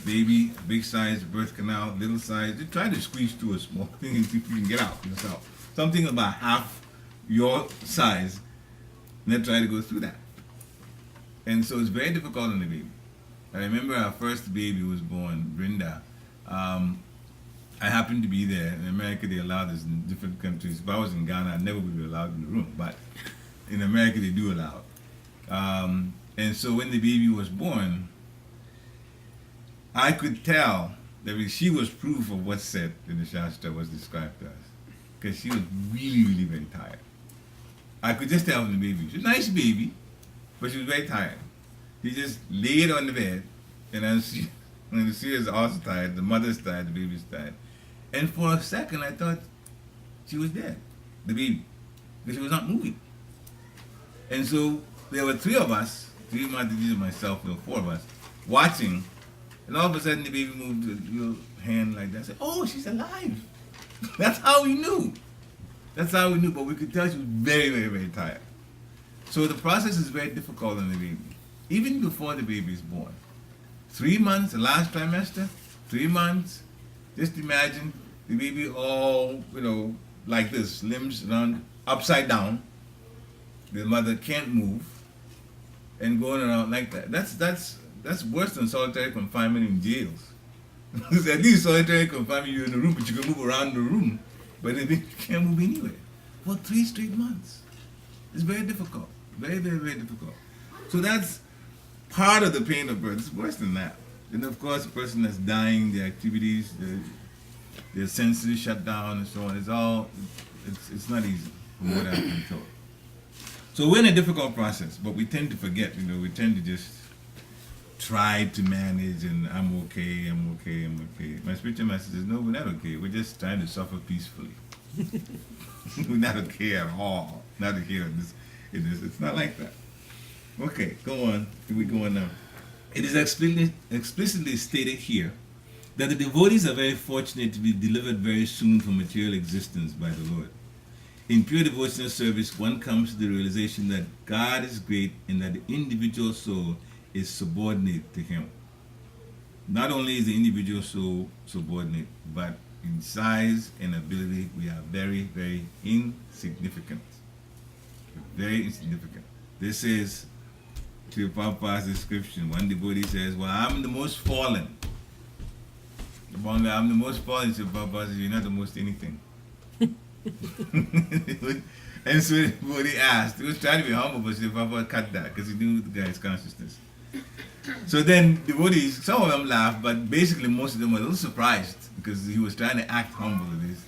Baby, big size birth canal, little size. They try to squeeze through a small thing and see if you can get out yourself. Something about half your size, and they try to go through that. And so it's very difficult on the baby. I remember our first baby was born, Brinda. I happened to be there. In America, they allow this in different countries. If I was in Ghana, I never would be allowed in the room. But in America, they do allow it. And so when the baby was born, I could tell that she was proof of what's said in the Shastra was described to us. Because she was really, really very tired. I could just tell from the baby. She was a nice baby, but she was very tired. She just laid on the bed, and when she was also tired, the mother's tired, the baby's tired. And for a second, I thought she was dead, the baby, because she was not moving. And so there were three of us, three Mataji's and myself, there were four of us, watching, and all of a sudden the baby moved a little hand like that. I said, oh, she's alive. That's how we knew. That's how we knew, but we could tell she was very, very, very tired. So the process is very difficult on the baby, even before the baby is born. 3 months, the last trimester, 3 months, just imagine the baby all, like this, limbs around upside down. The mother can't move, and going around like that. That's worse than solitary confinement in jails. Because at least solitary confinement, you're in the room, but you can move around the room, but you can't move anywhere for 3 straight months. It's very difficult, very, very, very difficult. So that's part of the pain of birth. It's worse than that. And of course, the person that's dying, the activities, their senses shut down, and so on. It's not easy from what I've been told. So we're in a difficult process, but we tend to forget. We tend to just try to manage, and I'm okay. My spiritual master says, no, we're not okay. We're just trying to suffer peacefully. We're not okay at all. Not okay in this. It's not like that. Okay, go on. Here we go on now. It is explicitly stated here that the devotees are very fortunate to be delivered very soon from material existence by the Lord. In pure devotional service, one comes to the realization that God is great and that the individual soul is subordinate to Him. Not only is the individual soul subordinate, but in size and ability, we are very, very insignificant. Very insignificant. This is to Papa's description. One devotee says, well, I'm the most fallen. I'm the most fallen. So Papa says, you're not the most anything. And so the devotee asked, he was trying to be humble, but Papa cut that because he knew the guy's consciousness. So then devotees, some of them laughed, but basically most of them were a little surprised because he was trying to act humble with this.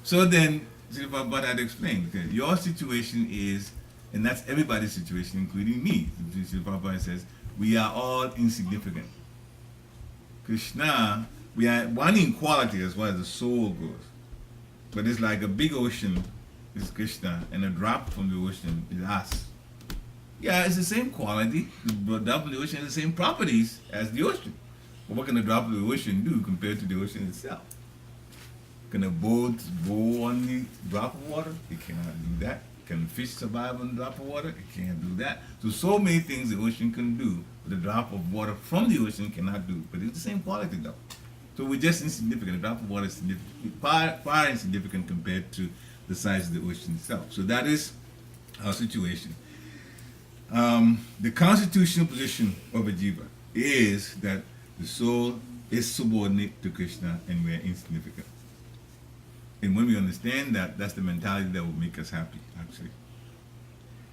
So then Sri Prabhupada had explained, okay, your situation is, and that's everybody's situation, including me. Sri Prabhupada says, we are all insignificant. Krishna, we are one in quality as far as the soul goes. But it's like a big ocean is Krishna, and a drop from the ocean is us. Yeah, it's the same quality. The drop of the ocean has the same properties as the ocean. But what can a drop of the ocean do compared to the ocean itself? Can a boat go on the drop of water? It cannot do that. Can fish survive on a drop of water? It can't do that. So many things the ocean can do, but a drop of water from the ocean cannot do. But it's the same quality though. So we're just insignificant. A drop of water is significant, far insignificant compared to the size of the ocean itself. So that is our situation. The constitutional position of a jiva is that the soul is subordinate to Krishna and we are insignificant. And when we understand that, that's the mentality that will make us happy, actually.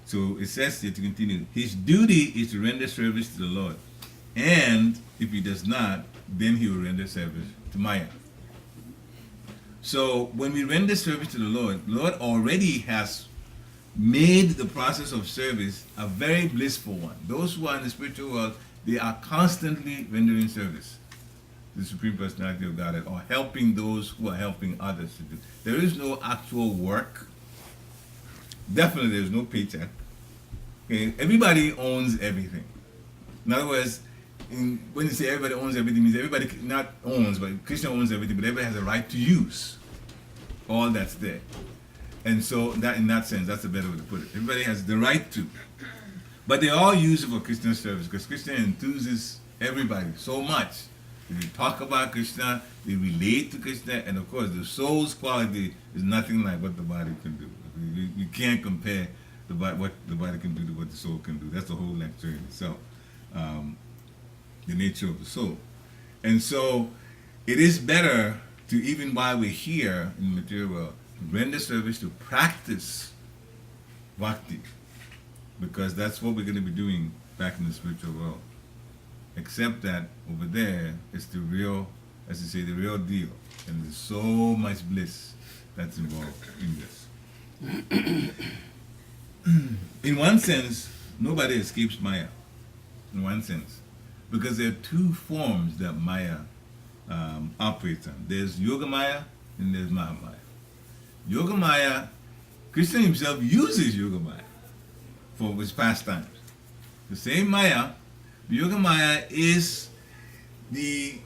So it says here to continue, his duty is to render service to the Lord. And if he does not, then he will render service to Maya. So when we render service to the Lord already has made the process of service a very blissful one. Those who are in the spiritual world, they are constantly rendering service to the Supreme Personality of Godhead, or helping those who are helping others to do. There is no actual work. Definitely there is no paycheck. Okay? Everybody owns everything. In other words, when you say everybody owns everything, it means everybody not owns, but Krishna owns everything, but everybody has a right to use all that's there. And so that, in that sense, that's a better way to put it. Everybody has the right to. But they all use it for Krishna's service, because Krishna enthuses everybody so much. They talk about Krishna, they relate to Krishna, and of course the soul's quality is nothing like what the body can do. You can't compare what the body can do to what the soul can do. That's the whole lecture in itself. The nature of the soul. And so it is better to, even while we're here in the material world, render service, to practice bhakti, because that's what we're going to be doing back in the spiritual world. Except that over there, it's the real, as you say, the real deal. And there's so much bliss that's involved in this. In one sense, nobody escapes Maya. In one sense. Because there are two forms that Maya operates on. There's Yoga Maya and there's Mahamaya. Yoga Maya, Krishna himself uses Yoga Maya for his pastimes. The same Maya, Yoga Maya is the,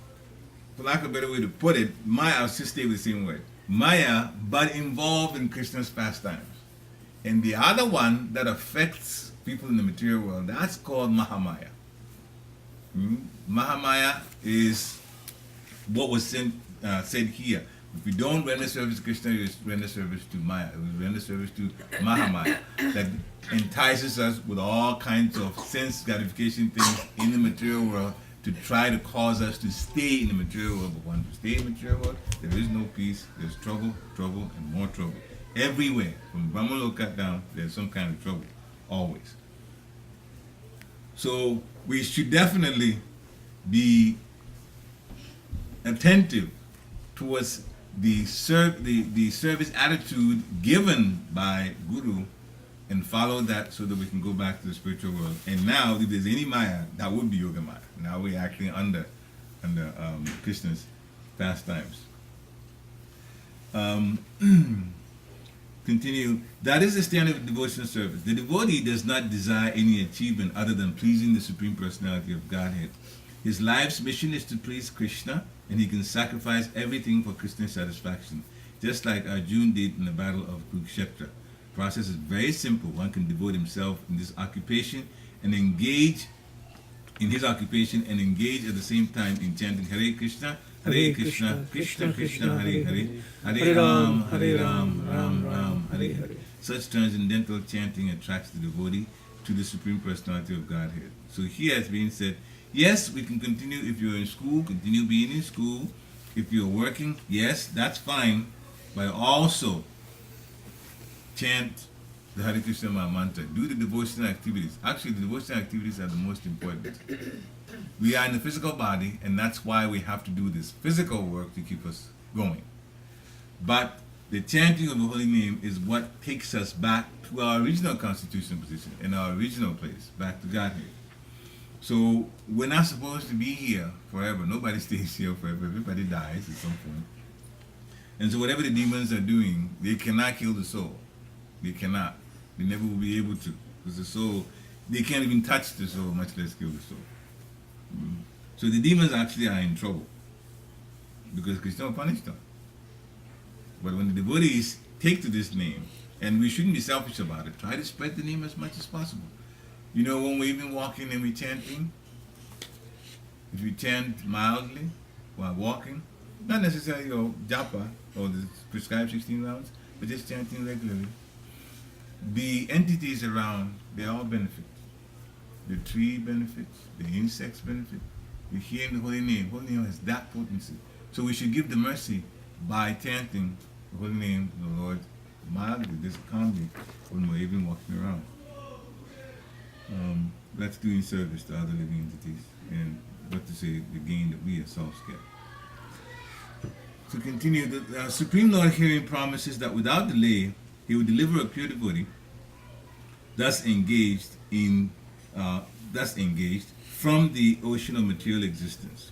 for lack of a better way to put it, Maya, I'll just stay with the same word, Maya, but involved in Krishna's pastimes. And the other one that affects people in the material world, that's called Mahamaya. Mahamaya is what was said here. If you don't render service to Krishna, you render service to Maya. You render service to Mahamaya that entices us with all kinds of sense gratification things in the material world to try to cause us to stay in the material world. But once we stay in the material world, there is no peace. There's trouble, trouble, and more trouble. Everywhere, from Brahmaloka down, there's some kind of trouble, always. So we should definitely be attentive towards the service attitude given by Guru and follow that so that we can go back to the spiritual world. And now, if there's any Maya, that would be Yoga Maya. Now we're actually under Krishna's pastimes. Continue. That is the standard of devotional service. The devotee does not desire any achievement other than pleasing the Supreme Personality of Godhead. His life's mission is to please Krishna, and he can sacrifice everything for Krishna's satisfaction, just like Arjuna did in the battle of Kurukshetra. The process is very simple. One can devote himself in this occupation and engage in his occupation and engage at the same time in chanting Hare Krishna, Krishna Krishna, Hare Hare, Hare Ram, Ram Ram, Hare Hare. Such transcendental chanting attracts the devotee to the Supreme Personality of Godhead. So here has been said, yes, we can continue. If you're in school, continue being in school. If you're working, yes, that's fine. But also chant the Hare Krishna mantra. Do the devotional activities. Actually, the devotional activities are the most important. We are in the physical body, and that's why we have to do this physical work to keep us going. But the chanting of the holy name is what takes us back to our original constitutional position, in our original place, back to Godhead. So we're not supposed to be here forever. Nobody stays here forever. Everybody dies at some point. And so whatever the demons are doing, they cannot kill the soul. They cannot. They never will be able to. Because the soul, they can't even touch the soul, much less kill the soul. So the demons actually are in trouble. Because Krishna will punish them. But when the devotees take to this name, and we shouldn't be selfish about it, try to spread the name as much as possible. You know, when we're even walking and we're chanting, if we chant mildly while walking, not necessarily japa or the prescribed 16 rounds, but just chanting regularly, the entities around, they all benefit. The tree benefits, the insects benefit. We hear in the holy name. Holy name has that potency. So we should give the mercy by chanting the holy name of the Lord mildly, just calmly, when we're even walking around. That's doing service to other living entities, and what to say, the gain that we ourselves get. To continue, the Supreme Lord herein promises that without delay, he will deliver a pure devotee, thus engaged from the ocean of material existence.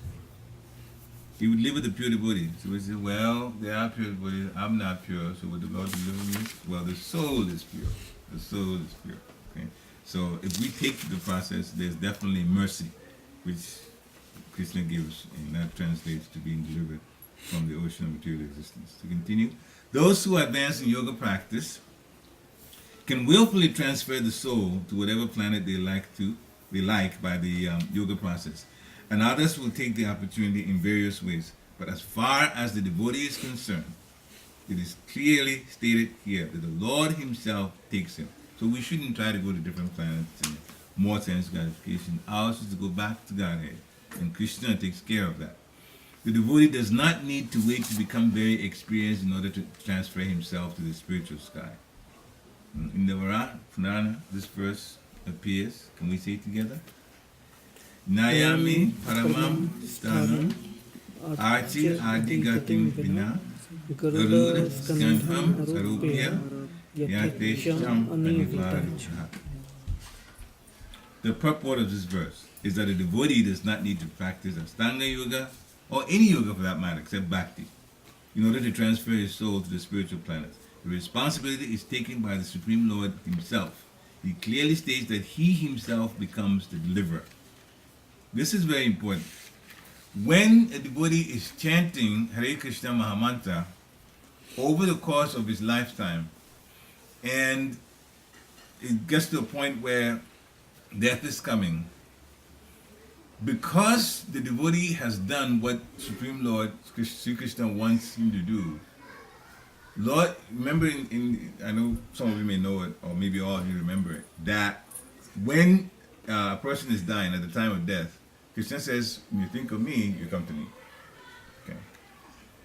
He would deliver the pure devotee. So we say, well, they are pure devotees, I'm not pure, so would the Lord deliver me? Well, the soul is pure. The soul is pure. Okay? So if we take the process, there's definitely mercy, which Krishna gives, and that translates to being delivered from the ocean of material existence. To continue, those who advance in yoga practice can willfully transfer the soul to whatever planet they like by the yoga process, and others will take the opportunity in various ways. But as far as the devotee is concerned, it is clearly stated here that the Lord himself takes him. So we shouldn't try to go to different planets and more sense gratification. Ours is to go back to Godhead, and Krishna takes care of that. The devotee does not need to wait to become very experienced in order to transfer himself to the spiritual sky. In the Purana, this verse appears. Can we say it together? Nayami paramam sthanam archi adigatim vina garuda skandham sarupya yatesham anivariccha. The purport of this verse is that a devotee does not need to practice Ashtanga yoga or any yoga for that matter except bhakti in order to transfer his soul to the spiritual planets. The responsibility is taken by the Supreme Lord himself. He clearly states that he himself becomes the deliverer. This is very important. When a devotee is chanting Hare Krishna Mahamantra over the course of his lifetime, and it gets to a point where death is coming, because the devotee has done what Supreme Lord Sri Krishna wants him to do, Lord, remember I know some of you may know it, or maybe all of you remember it, that when a person is dying at the time of death, Krishna says, when you think of me, you come to me. Okay.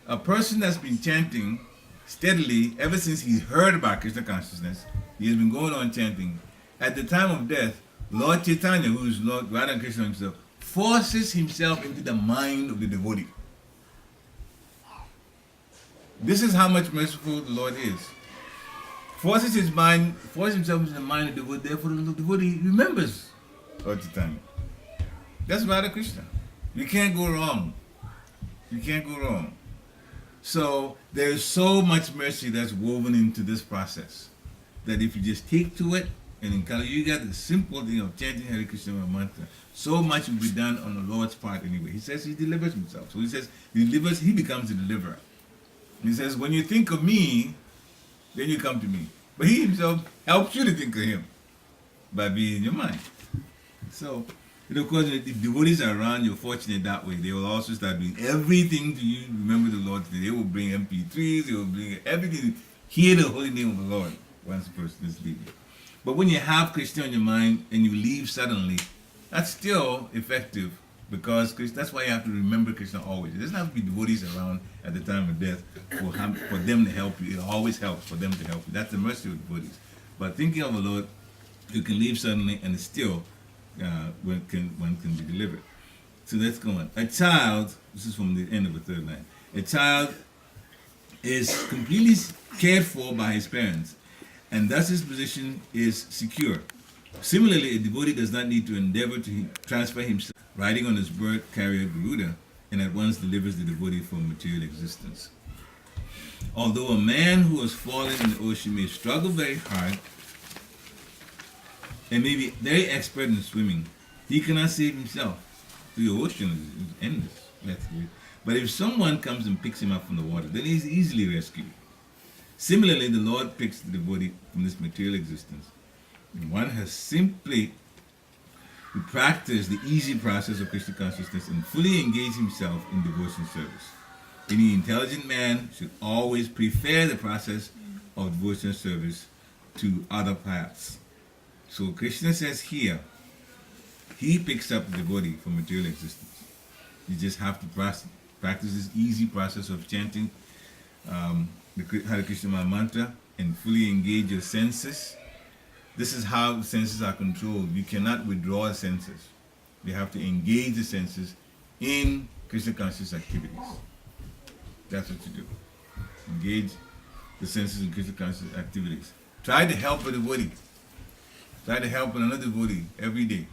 A person that's been chanting steadily ever since he heard about Krishna consciousness, he has been going on chanting. At the time of death, Lord Chaitanya, who is Lord Radha Krishna himself, forces himself into the mind of the devotee. This is how much merciful the Lord is. Forces himself into the mind of the devotee, therefore the devotee remembers Lord Chaitanya. That's Radha Krishna. You can't go wrong. You can't go wrong. So there is so much mercy that's woven into this process that if you just take to it, and in Kali Yuga, the simple thing of chanting Hare Krishna mantra, so much will be done on the Lord's part anyway. He says he delivers himself. So he says he becomes the deliverer. He says, when you think of me, then you come to me. But he himself helps you to think of him by being in your mind. So, of course, if devotees are around, you're fortunate that way. They will also start doing everything to you. Remember the Lord. They will bring MP3s. They will bring everything. Hear the holy name of the Lord once a person is leaving. But when you have Krishna on your mind and you leave suddenly, that's still effective because that's why you have to remember Krishna always. It doesn't have to be devotees around at the time of death for them to help you. It always helps for them to help you. That's the mercy of devotees. But thinking of the Lord, you can leave suddenly and it's still one can be delivered. So let's go on. A child, this is from the end of the third line. A child is completely cared for by his parents, and thus his position is secure. Similarly, a devotee does not need to endeavor to transfer himself, riding on his bird carrier Garuda, and at once delivers the devotee from material existence. Although a man who has fallen in the ocean may struggle very hard and may be very expert in swimming, he cannot save himself. The ocean is endless. But if someone comes and picks him up from the water, then he is easily rescued. Similarly, the Lord picks the devotee from this material existence. And one has simply to practice the easy process of Krishna consciousness and fully engage himself in devotion service. Any intelligent man should always prefer the process of devotion service to other paths. So Krishna says here, he picks up the devotee from material existence. You just have to practice this easy process of chanting the Hare Krishna mantra and fully engage your senses. This is how the senses are controlled. You cannot withdraw the senses. You have to engage the senses in Krishna conscious activities. That's what you do. Engage the senses in Krishna conscious activities. Try to help a devotee. Try to help another devotee every day.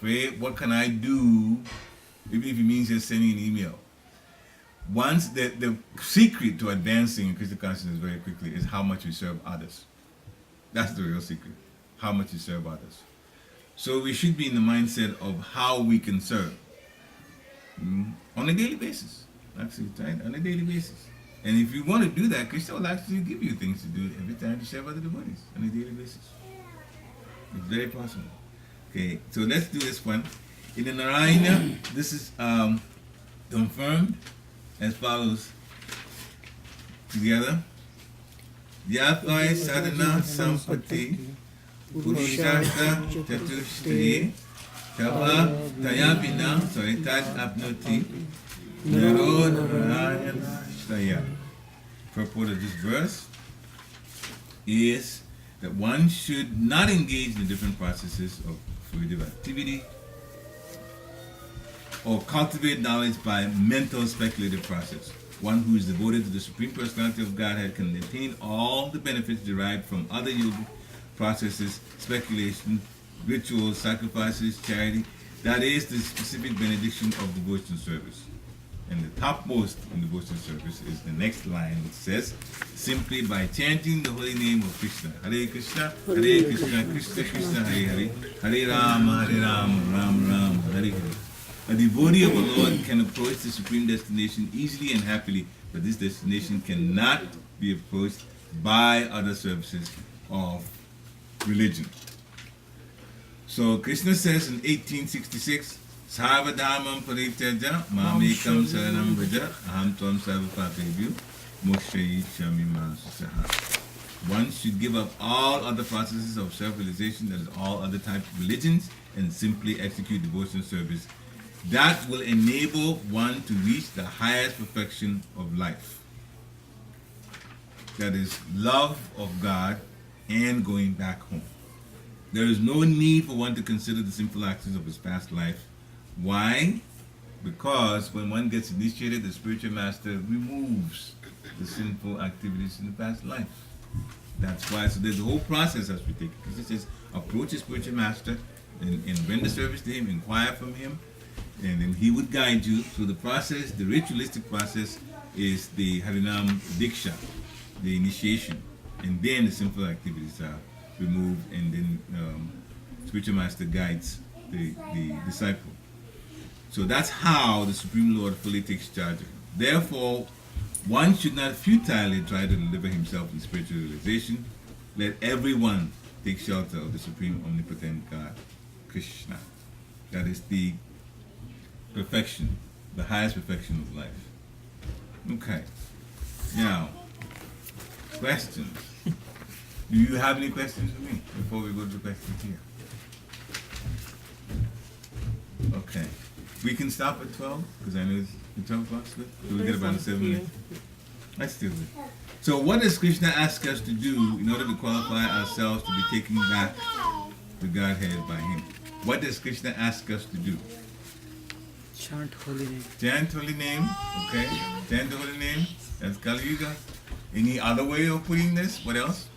Pray, what can I do? Even if it means just sending an email. Once the secret to advancing in Krishna consciousness very quickly is how much you serve others. That's the real secret. How much you serve others. So we should be in the mindset of how we can serve on a daily basis. Actually, right? On a daily basis. And if you want to do that, Krishna will actually give you things to do every time to serve other devotees on a daily basis. It's very possible. Okay, so let's do this one. In the Narayana, this is confirmed as follows. Together. Yatvai sadhana sampati purushartha chatushtaye tava tayabina tad apnoti naro narayana shraya. Purport of this verse is that one should not engage in the different processes of fruitive activity or cultivate knowledge by mental speculative process. One who is devoted to the Supreme Personality of Godhead can attain all the benefits derived from other yogic processes, speculation, rituals, sacrifices, charity. That is the specific benediction of devotion service. And the topmost in devotion service is the next line, which says, simply by chanting the holy name of Krishna. Hare Krishna, Krishna Krishna, Hare Hare, Hare Rama, Ram Ram, Hare Hare. A devotee of the Lord can approach the supreme destination easily and happily, but this destination cannot be approached by other services of religion. So Krishna says in 1866, Sarvadhamam parityaja mamekam saranam vraja aham tvam sarvapapebhyo mokshayishami mansaha. One should give up all other processes of self-realization, that is all other types of religions, and simply execute devotional service. That will enable one to reach the highest perfection of life. That is love of God and going back home. There is no need for one to consider the sinful actions of his past life. Why? Because when one gets initiated, the spiritual master removes the sinful activities in the past life. That's why. So there's a whole process as we take it. Because it says, approach the spiritual master and render service to him, inquire from him, and then he would guide you. So the process, the ritualistic process, is the Harinam Diksha, the initiation, and then the sinful activities are removed, and then spiritual master guides the disciple. So that's how the Supreme Lord fully takes charge of him. Therefore, one should not futilely try to deliver himself in spiritual realization. Let everyone take shelter of the Supreme Omnipotent God, Krishna. That is the perfection, the highest perfection of life. Okay. Now, questions. Do you have any questions for me before we go to the questions here? Okay. We can stop at 12, because I know it's 12 o'clock, good? So we get about 7 minutes. That's still good. So what does Krishna ask us to do in order to qualify ourselves to be taken back to Godhead by him? What does Krishna ask us to do? Chant holy name. Chant holy name, okay. Chant the holy name, that's Kali Yuga. Any other way of putting this? What else?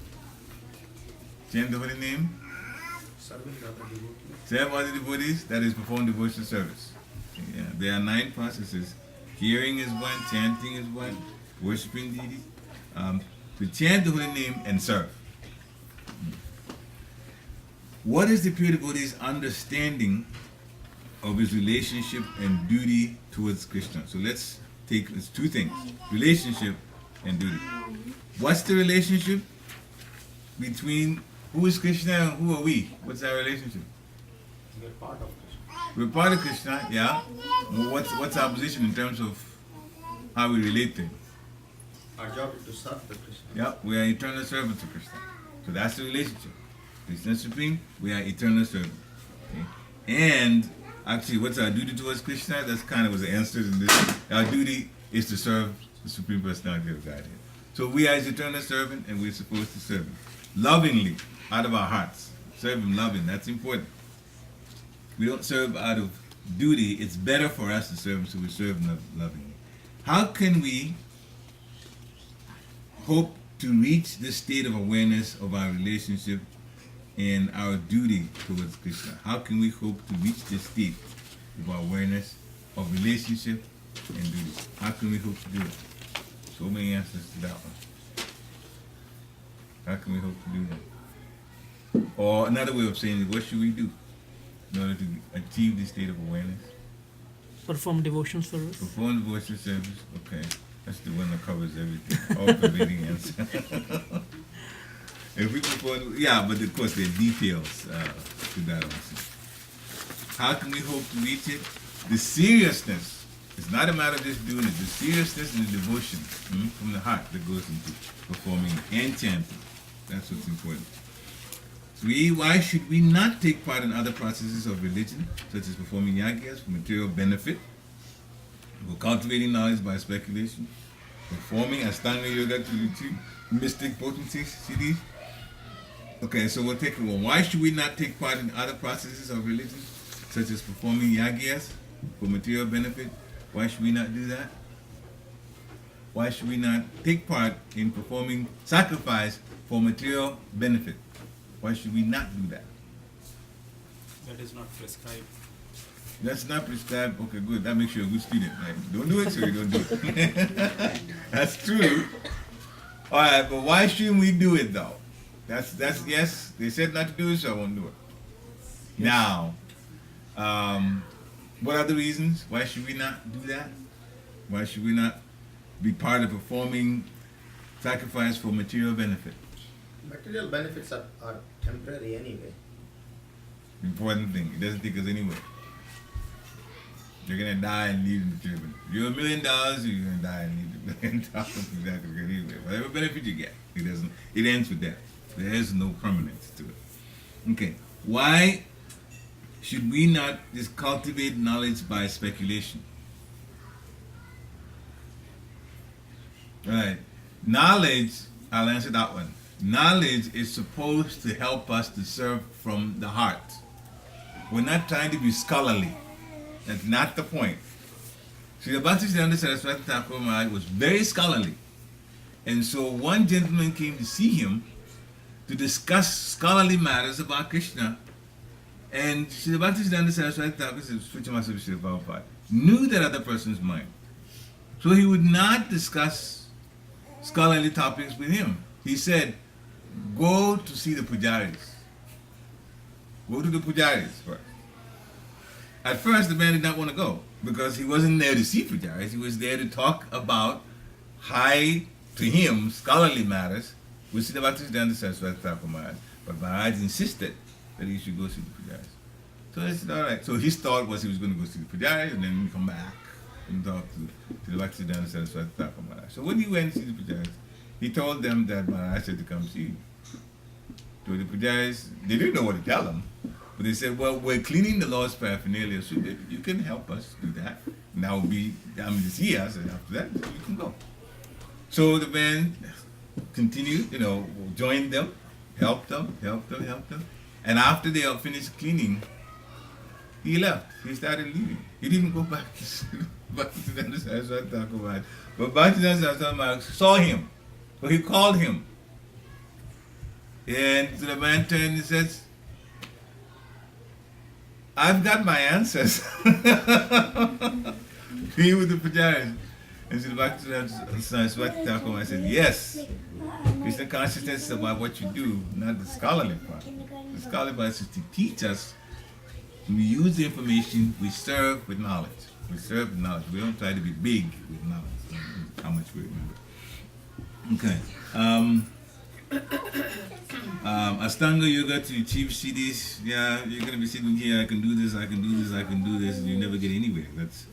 Chant the holy name. Serve other devotees, that is perform devotional service. Yeah, there are 9 processes. Hearing is one, chanting is one, worshiping deity. To chant the holy name and serve. What is the pure devotee's understanding of his relationship and duty towards Krishna? So it's 2 things: relationship and duty. What's the relationship between who is Krishna and who are we? What's our relationship? We're part of Krishna. We're part of Krishna, yeah. Well, what's our position in terms of how we relate to him? Our job is to serve the Krishna. Yeah, we are eternal servants of Krishna. So that's the relationship. Krishna is supreme, we are eternal servants. Okay? And actually, what's our duty towards Krishna? That's kind of was answered in this. Our duty is to serve the Supreme Personality of Godhead. So we are his eternal servant, and we're supposed to serve him lovingly, out of our hearts. Serve him loving, that's important. We don't serve out of duty. It's better for us to serve him, so we serve him lovingly. How can we hope to reach this state of awareness of our relationship and our duty towards Krishna? How can we hope to reach this state of our awareness of relationship and duty? How can we hope to do it? So many answers to that one. How can we hope to do that? Or another way of saying it, what should we do in order to achieve this state of awareness? Perform devotion service. Perform devotional service, okay. That's the one that covers everything. All-pervading answer. If we perform, yeah, but of course there are details to that also. How can we hope to reach it? The seriousness. It's not a matter of just doing it. The seriousness and the devotion from the heart that goes into performing and chanting. That's what's important. 3, why should we not take part in other processes of religion, such as performing yagyas for material benefit, or cultivating knowledge by speculation, performing Astanga Yoga to achieve mystic potencies? See these? Okay, so we'll take it. Well, why should we not take part in other processes of religion, such as performing yagyas for material benefit? Why should we not do that? Why should we not take part in performing sacrifice for material benefit? Why should we not do that? That is not prescribed. That's not prescribed. Okay, good. That makes you a good student. Right? Don't do it, so you don't do it. That's true. All right, but why shouldn't we do it though? That's yes. They said not to do it, so I won't do it. Yes. Now, what are the reasons? Why should we not do that? Why should we not be part of performing sacrifice for material benefit? Material benefits are temporary anyway. Important thing. It doesn't take us anywhere. You're gonna die and leave the children. You're $1 million, you're gonna die and leave the $1 million. You're not gonna get anywhere. Whatever benefit you get, it ends with death. There is no permanence to it. Okay. Why should we not just cultivate knowledge by speculation? Right. Knowledge, I'll answer that one. Knowledge is supposed to help us to serve from the heart. We're not trying to be scholarly. That's not the point. See, the Bhakti Vriksha Thakur Maharaj was very scholarly. And so one gentleman came to see him to discuss scholarly matters about Krishna. And Srila Bhakti Vriksha Thakur knew that other person's mind. So he would not discuss scholarly topics with him. He said, go to see the pujaris. Go to the pujaris first. At first, the man did not want to go because he wasn't there to see pujaris. He was there to talk about high, to him, scholarly matters with Srila Bhakti Vriksha Thakur Maharaj. But Maharaj insisted that he should go see the pujaris. So I said, all right. So his thought was he was going to go see the pujaris and then come back and talk to the Bhakti Vriksha Thakur Maharaj. So when he went to see the pujaris, he told them that Maharaj said to come see you. So the pujaris, they didn't know what to tell him. But they said, well, we're cleaning the Lord's paraphernalia, so you can help us do that. And that will be, to see us, and after that, you can go. So the man continued, joined them, helped them. And after they all finished cleaning, he left. He started leaving. He didn't go back to Bhakti Vriksha Thakur Maharaj. But Bhakti Vriksha Thakur Maharaj saw him. So he called him. And so the man turned and says, I've got my answers. Be with the pujaris. And so the Bhakti Vriksha Thakur Maharaj said, yes. Krishna consciousness is about what you do, not the scholarly part. The scholarly part is to teach us. When we use the information, we serve with knowledge. We serve with knowledge. We don't try to be big with knowledge. How much we remember. Okay. Astanga Yoga to achieve siddhis. Yeah, you're going to be sitting here, I can do this, and you never get anywhere. That's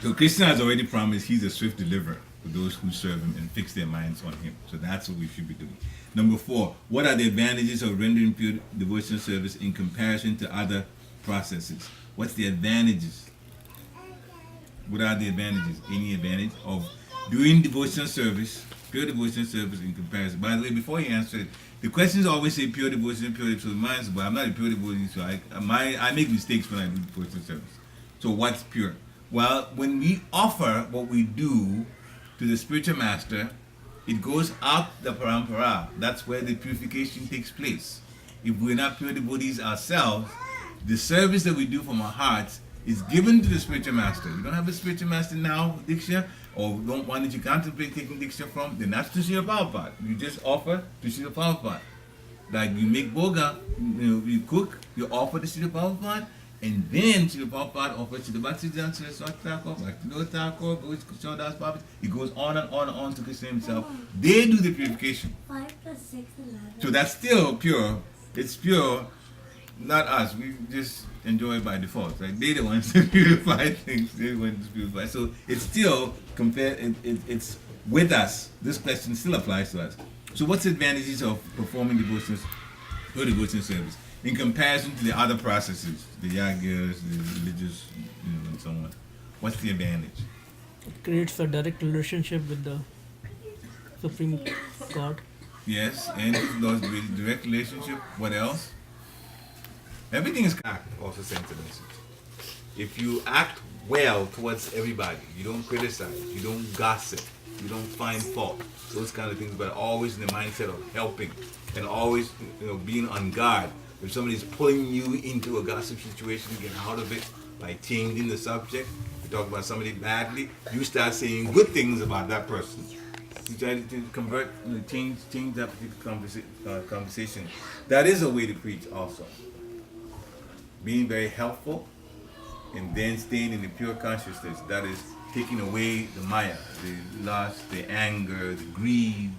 so Krishna has already promised he's a swift deliverer for those who serve him and fix their minds on him. So that's what we should be doing. Number 4, what are the advantages of rendering pure devotional service in comparison to other processes? What's the advantages? What are the advantages? Any advantage of doing devotional service, pure devotional service in comparison? By the way, before you answer it, the questions always say pure devotion, so mine's, but I'm not a pure devotion, so I make mistakes when I do devotional service. So what's pure? Well, when we offer what we do to the spiritual master, it goes out the parampara. That's where the purification takes place. If we're not pure devotees ourselves, the service that we do from our hearts is given to the spiritual master. You don't have a spiritual master now, Diksha, or don't one that you contemplate taking Diksha from, then that's to Srila Prabhupada. You just offer to Srila Prabhupada. Like you make boga, you cook, you offer to Srila Prabhupada, and then Srila Prabhupada offers to the Bhakti Vriksha Thakur, Bhakti Thakur, Krishnadas Prabhupada. It goes on and on and on to Krishna himself. They do the purification. 5 plus 6, 11. So that's still pure. It's pure, not us. We just enjoy it by default. Right? They're the ones that purify things. They're the ones that purify. So it's still it's with us. This question still applies to us. So what's the advantages of performing pure devotional service in comparison to the other processes, the yagas, the religious, and so on? What's the advantage? It creates a direct relationship with the Supreme God. Yes, and those direct relationship. What else? Everything is act also sends a message. If you act well towards everybody, you don't criticize, you don't gossip, you don't find fault, those kind of things, but always in the mindset of helping and always being on guard. If somebody's pulling you into a gossip situation, get out of it by changing the subject. You talk about somebody badly, you start saying good things about that person. You try to convert, change that particular conversation. That is a way to preach also. Being very helpful and then staying in the pure consciousness. That is taking away the maya, the lust, the anger, the greed,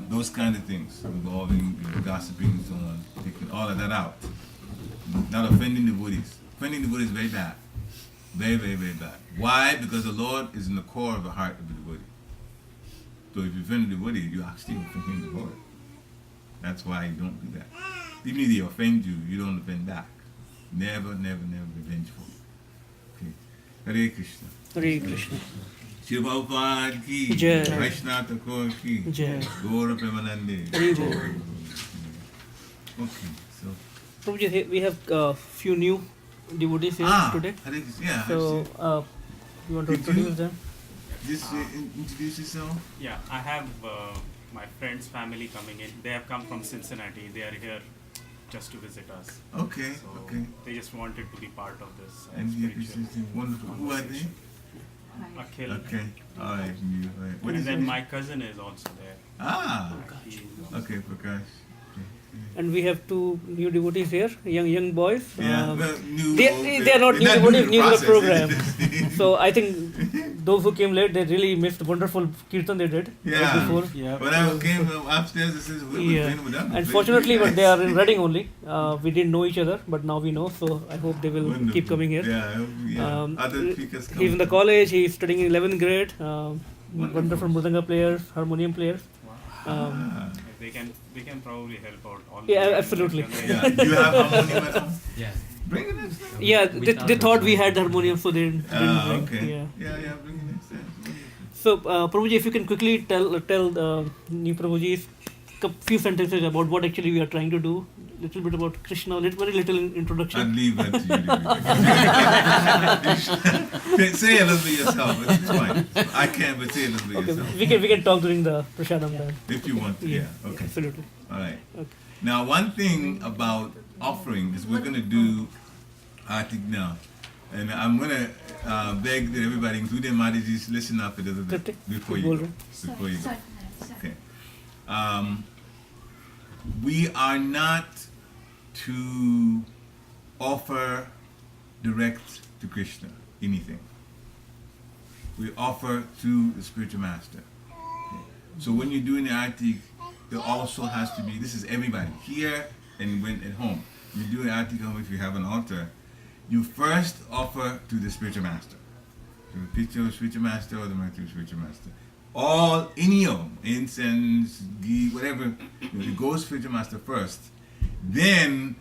those kind of things involving gossiping and so on. Taking all of that out. Not offending the devotees. offending devotee is very bad. Very, very, very bad. Why? Because the Lord is in the core of the heart of the devotee. So if you offend the devotee, you actually offend the Lord. That's why you don't do that. Even if they offend you, you don't offend back. Never, never, never be vengeful. Okay. Hare Krishna. Hare Krishna. Shiva Prabhupada ki, Jai. Vaishnava Thakur ki, Jai. Gaura Premanande. Hare Bol. Okay, so. Prabhuji, we have few new devotees here today. Hare Krishna. Yeah. So, you want to Did you- introduce them? Just introduce yourself. Yeah, I have my friend's family coming in. They have come from Cincinnati. They are here just to visit us. Okay, So okay. they just wanted to be part of this And you spiritual wonderful. Who are they? conversation. Akhil. Okay. All right. You, all right. What And is then your my name? cousin is also there. Ah. He is also- Okay, Prakash. And we have two new devotees here, young boys. Yeah, well, new. They are not new they're devotees, new to the process. program. So I think those who came late, they really missed the wonderful kirtan they did Yeah. before. When I came upstairs, this is we Yeah. were playing with them. Unfortunately, but they are in Reading only. We didn't know each other, but now we know. So I hope they will Wonderful. keep coming here. Yeah, yeah. Other he- speakers come. He's in the college. He's studying in 11th grade. Wonderful mridanga players, harmonium players. Ah. They can probably help out all. Yeah, the young absolutely. generation. Yeah, you have harmonium at home? Yeah. Bring it next time. Yeah, We they thought we had harmonium, so they didn't bring. Okay. Yeah. Yeah, bring it next time. So, Prabhuji, if you can quickly tell new Prabhujis few sentences about what actually we are trying to do, little bit about Krishna, very little introduction. I'd leave that to you. Say a little bit yourself, but it's fine. I can't, but say a little bit Okay, yourself. we can talk during the prasadam then. If you want to, yeah. Okay. Absolutely. All right. Okay. Now, one thing about offering is we're going to do Artik now. And I'm going to beg that everybody, including Madhijis, listen up a little bit before you go. Before you go. Okay. We are not to offer direct to Krishna anything. We offer to the spiritual master. Okay. So when you're doing the artik, there also has to be, this is everybody, here and when at home. You do the artik at home if you have an altar, you first offer to the spiritual master. To the picture of the spiritual master or the material spiritual master. Any of them, incense, ghee, whatever, it goes spiritual master first. Then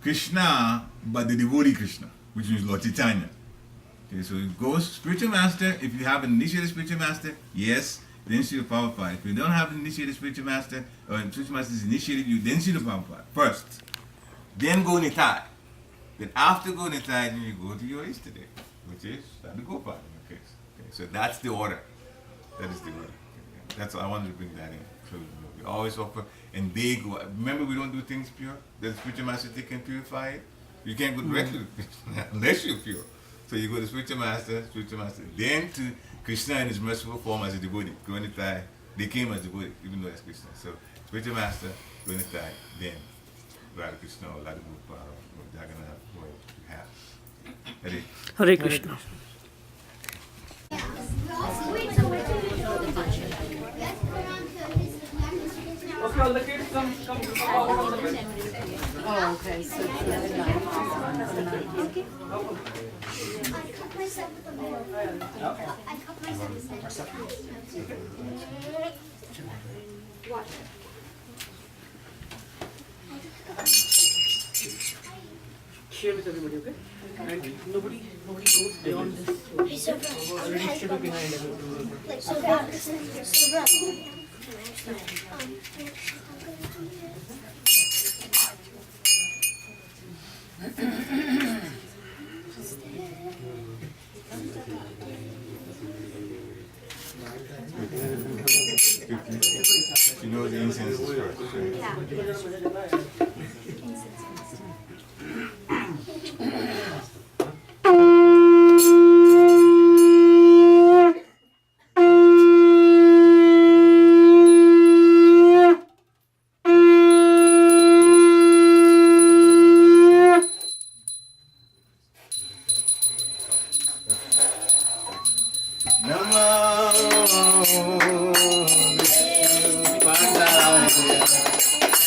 Krishna, but the devotee Krishna, which is Lord Chaitanya. Okay, so it goes spiritual master. If you have an initiated spiritual master, yes, then Srila Prabhupada. If you don't have an initiated spiritual master, or spiritual master is initiated you, then Srila Prabhupada first. Then go Nitai. Then after go Nitai, then you go to your Ishtadev, which is Sadhugopal in your case. Okay, so that's the order. That is the order. Okay, that's why I wanted to bring that in. So we always offer, and they go. Remember, we don't do things pure. The spiritual master they can purify it. You can't go directly to Krishna unless you're pure. So you go to spiritual master, then to Krishna in his merciful form as a devotee. Govanitai, they came as a devotee, even though it's Krishna. So spiritual master, Govanitai, then Radha Krishna or Radha Gopal or Jagannath, whoever you have. Hare. Hare Krishna. Okay, all the kids come forward on the bed. Oh, okay, so it's 11:09. Okay. I cut myself with a mirror. I cut myself with a mirror. Watch it. Share with everybody, okay? And nobody goes beyond this. Hey, so bro, Already should be behind everyone. like, so bro, so bro. You know the incense is first, right?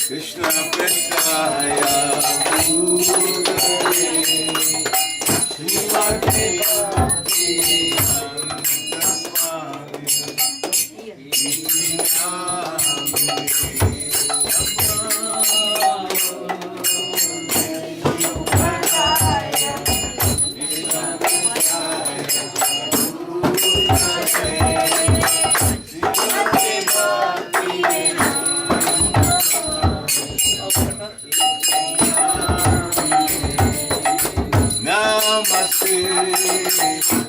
Krishna Krishna Krishnaya Bhutale Srimati Bhakti Namaste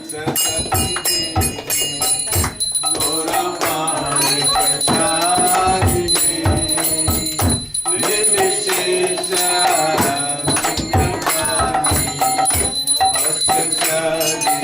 Saraswati Devi Gauravani Prachadini Nirvishesha Sundarbani Astasadi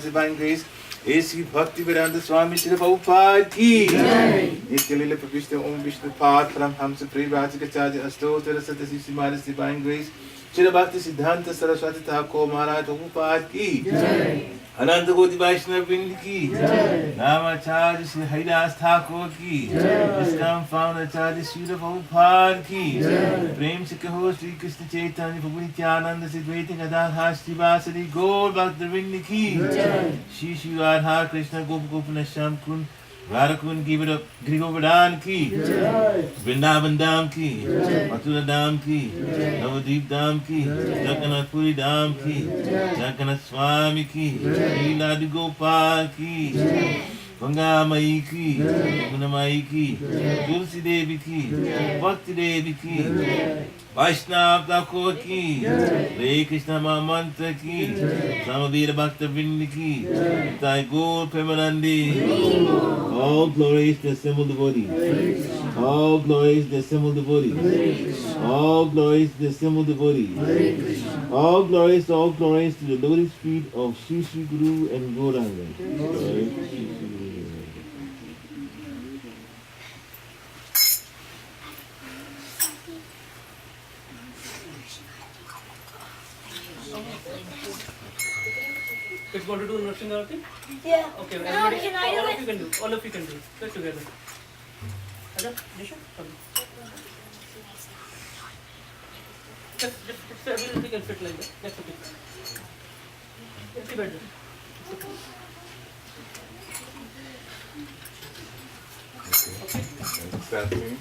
Divine grace, A.C. Bhakti Vriksha Swami Shri Prabhupada ki Nityalila Prabhishta Om Vishnu Pad Paramhamsa Privajikacharya Astotra Satyasi Simaris Divine grace Shri Bhakti Siddhanta Saraswati Thakur Maharaj Prabhupada ki Ananta Koti Vaishnava Vrind ki Namacharya Shri Haridas Thakur ki Iskam founder Acharya Shri Prabhupada ki Prem se kaho Shri Krishna Chaitanya Prabhu Nityananda Shri Dvaita Gadadhar Shri Vasari Gaur Bhakta Vrind ki Shri Shri Radha Krishna Gop Gopana Sham Kun Radhakun ki Govardhan ki Vrindavan Dham ki Mathura Dham ki Navadvip Dham ki Jagannath Puri Dham ki Jagannath Swami ki Leela Gopal ki Ganga Mai ki Yamuna Mai ki Tulsi Devi ki Bhakti Devi ki Vaishnav Thakur ki Hare Krishna Mahamantra ki Samavira Bhakta Vrind ki Thy Gaur Premanandi. All glories to the assembled devotees. All glories to the assembled devotees. All glories to the assembled devotees. All glories to the lotus feet of Sri Sri Guru and Gauranga. It's going to do nursing or thing? Yeah. Okay, No, everybody, can I do all it? of you can do. All of you can do. Let's together. Ada, Nisha, come. Just everything can fit like that. That's okay. It's better. Okay. Start me.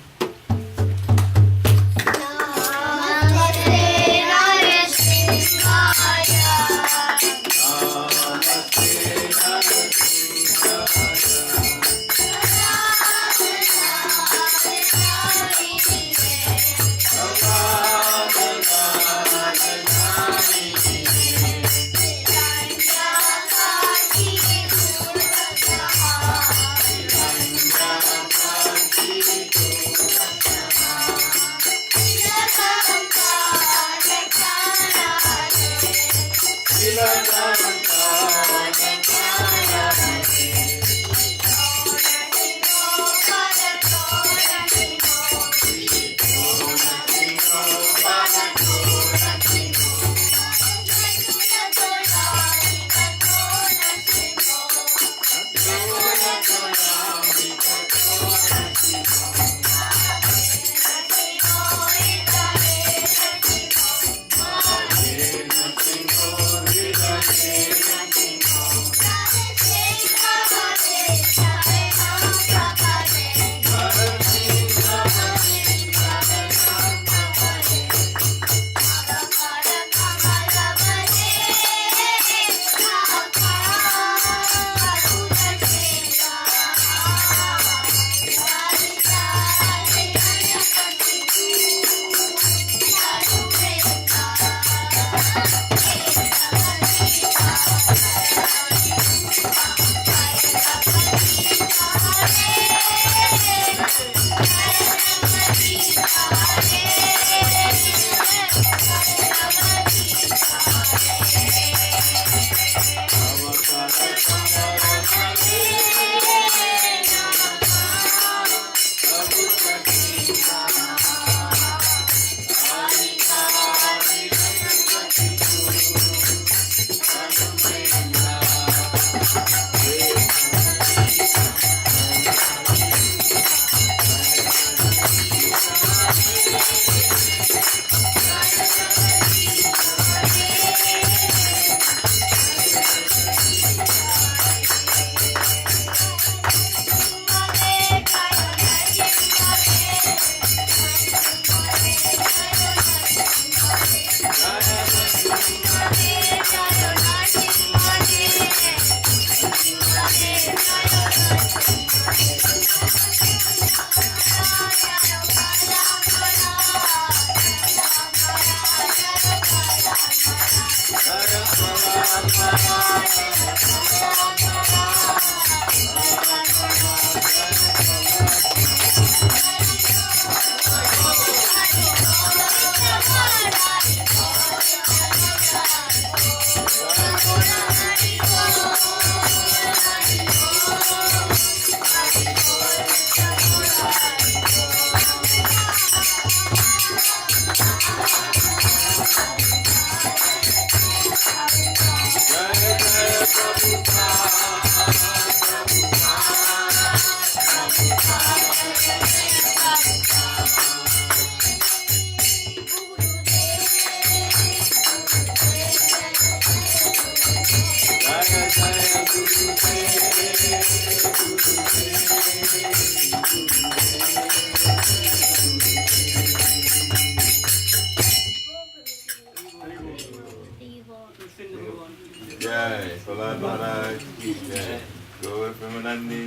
Jai, Prahlad Maharaj ki jai. Gaur Premanandi.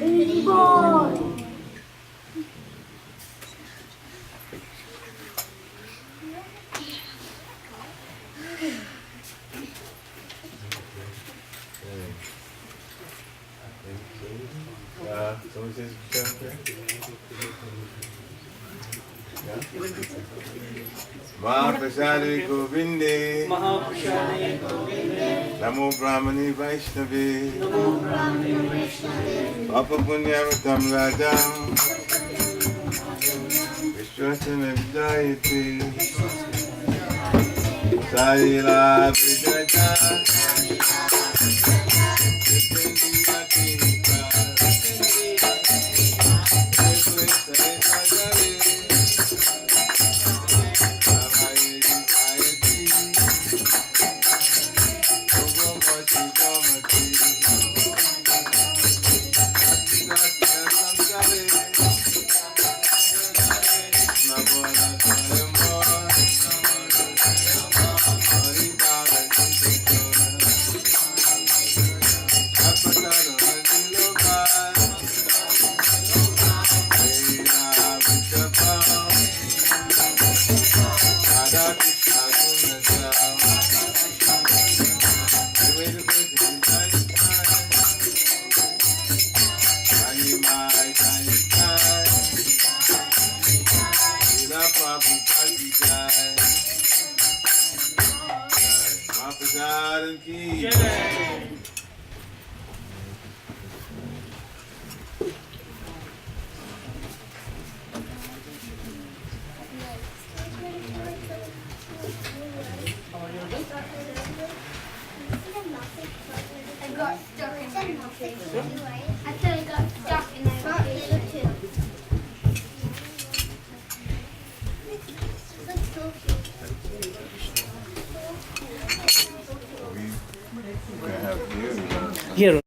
Someone says Mahaprasade Govinde Namo Brahmani Vaishnavi Papa Punyavatam Radam Vishwasana Vijayati Saila Vijaya Hare सरकार की I got stuck in my face. I said I got stuck in my face too. Looks so cute. we can have here. Here.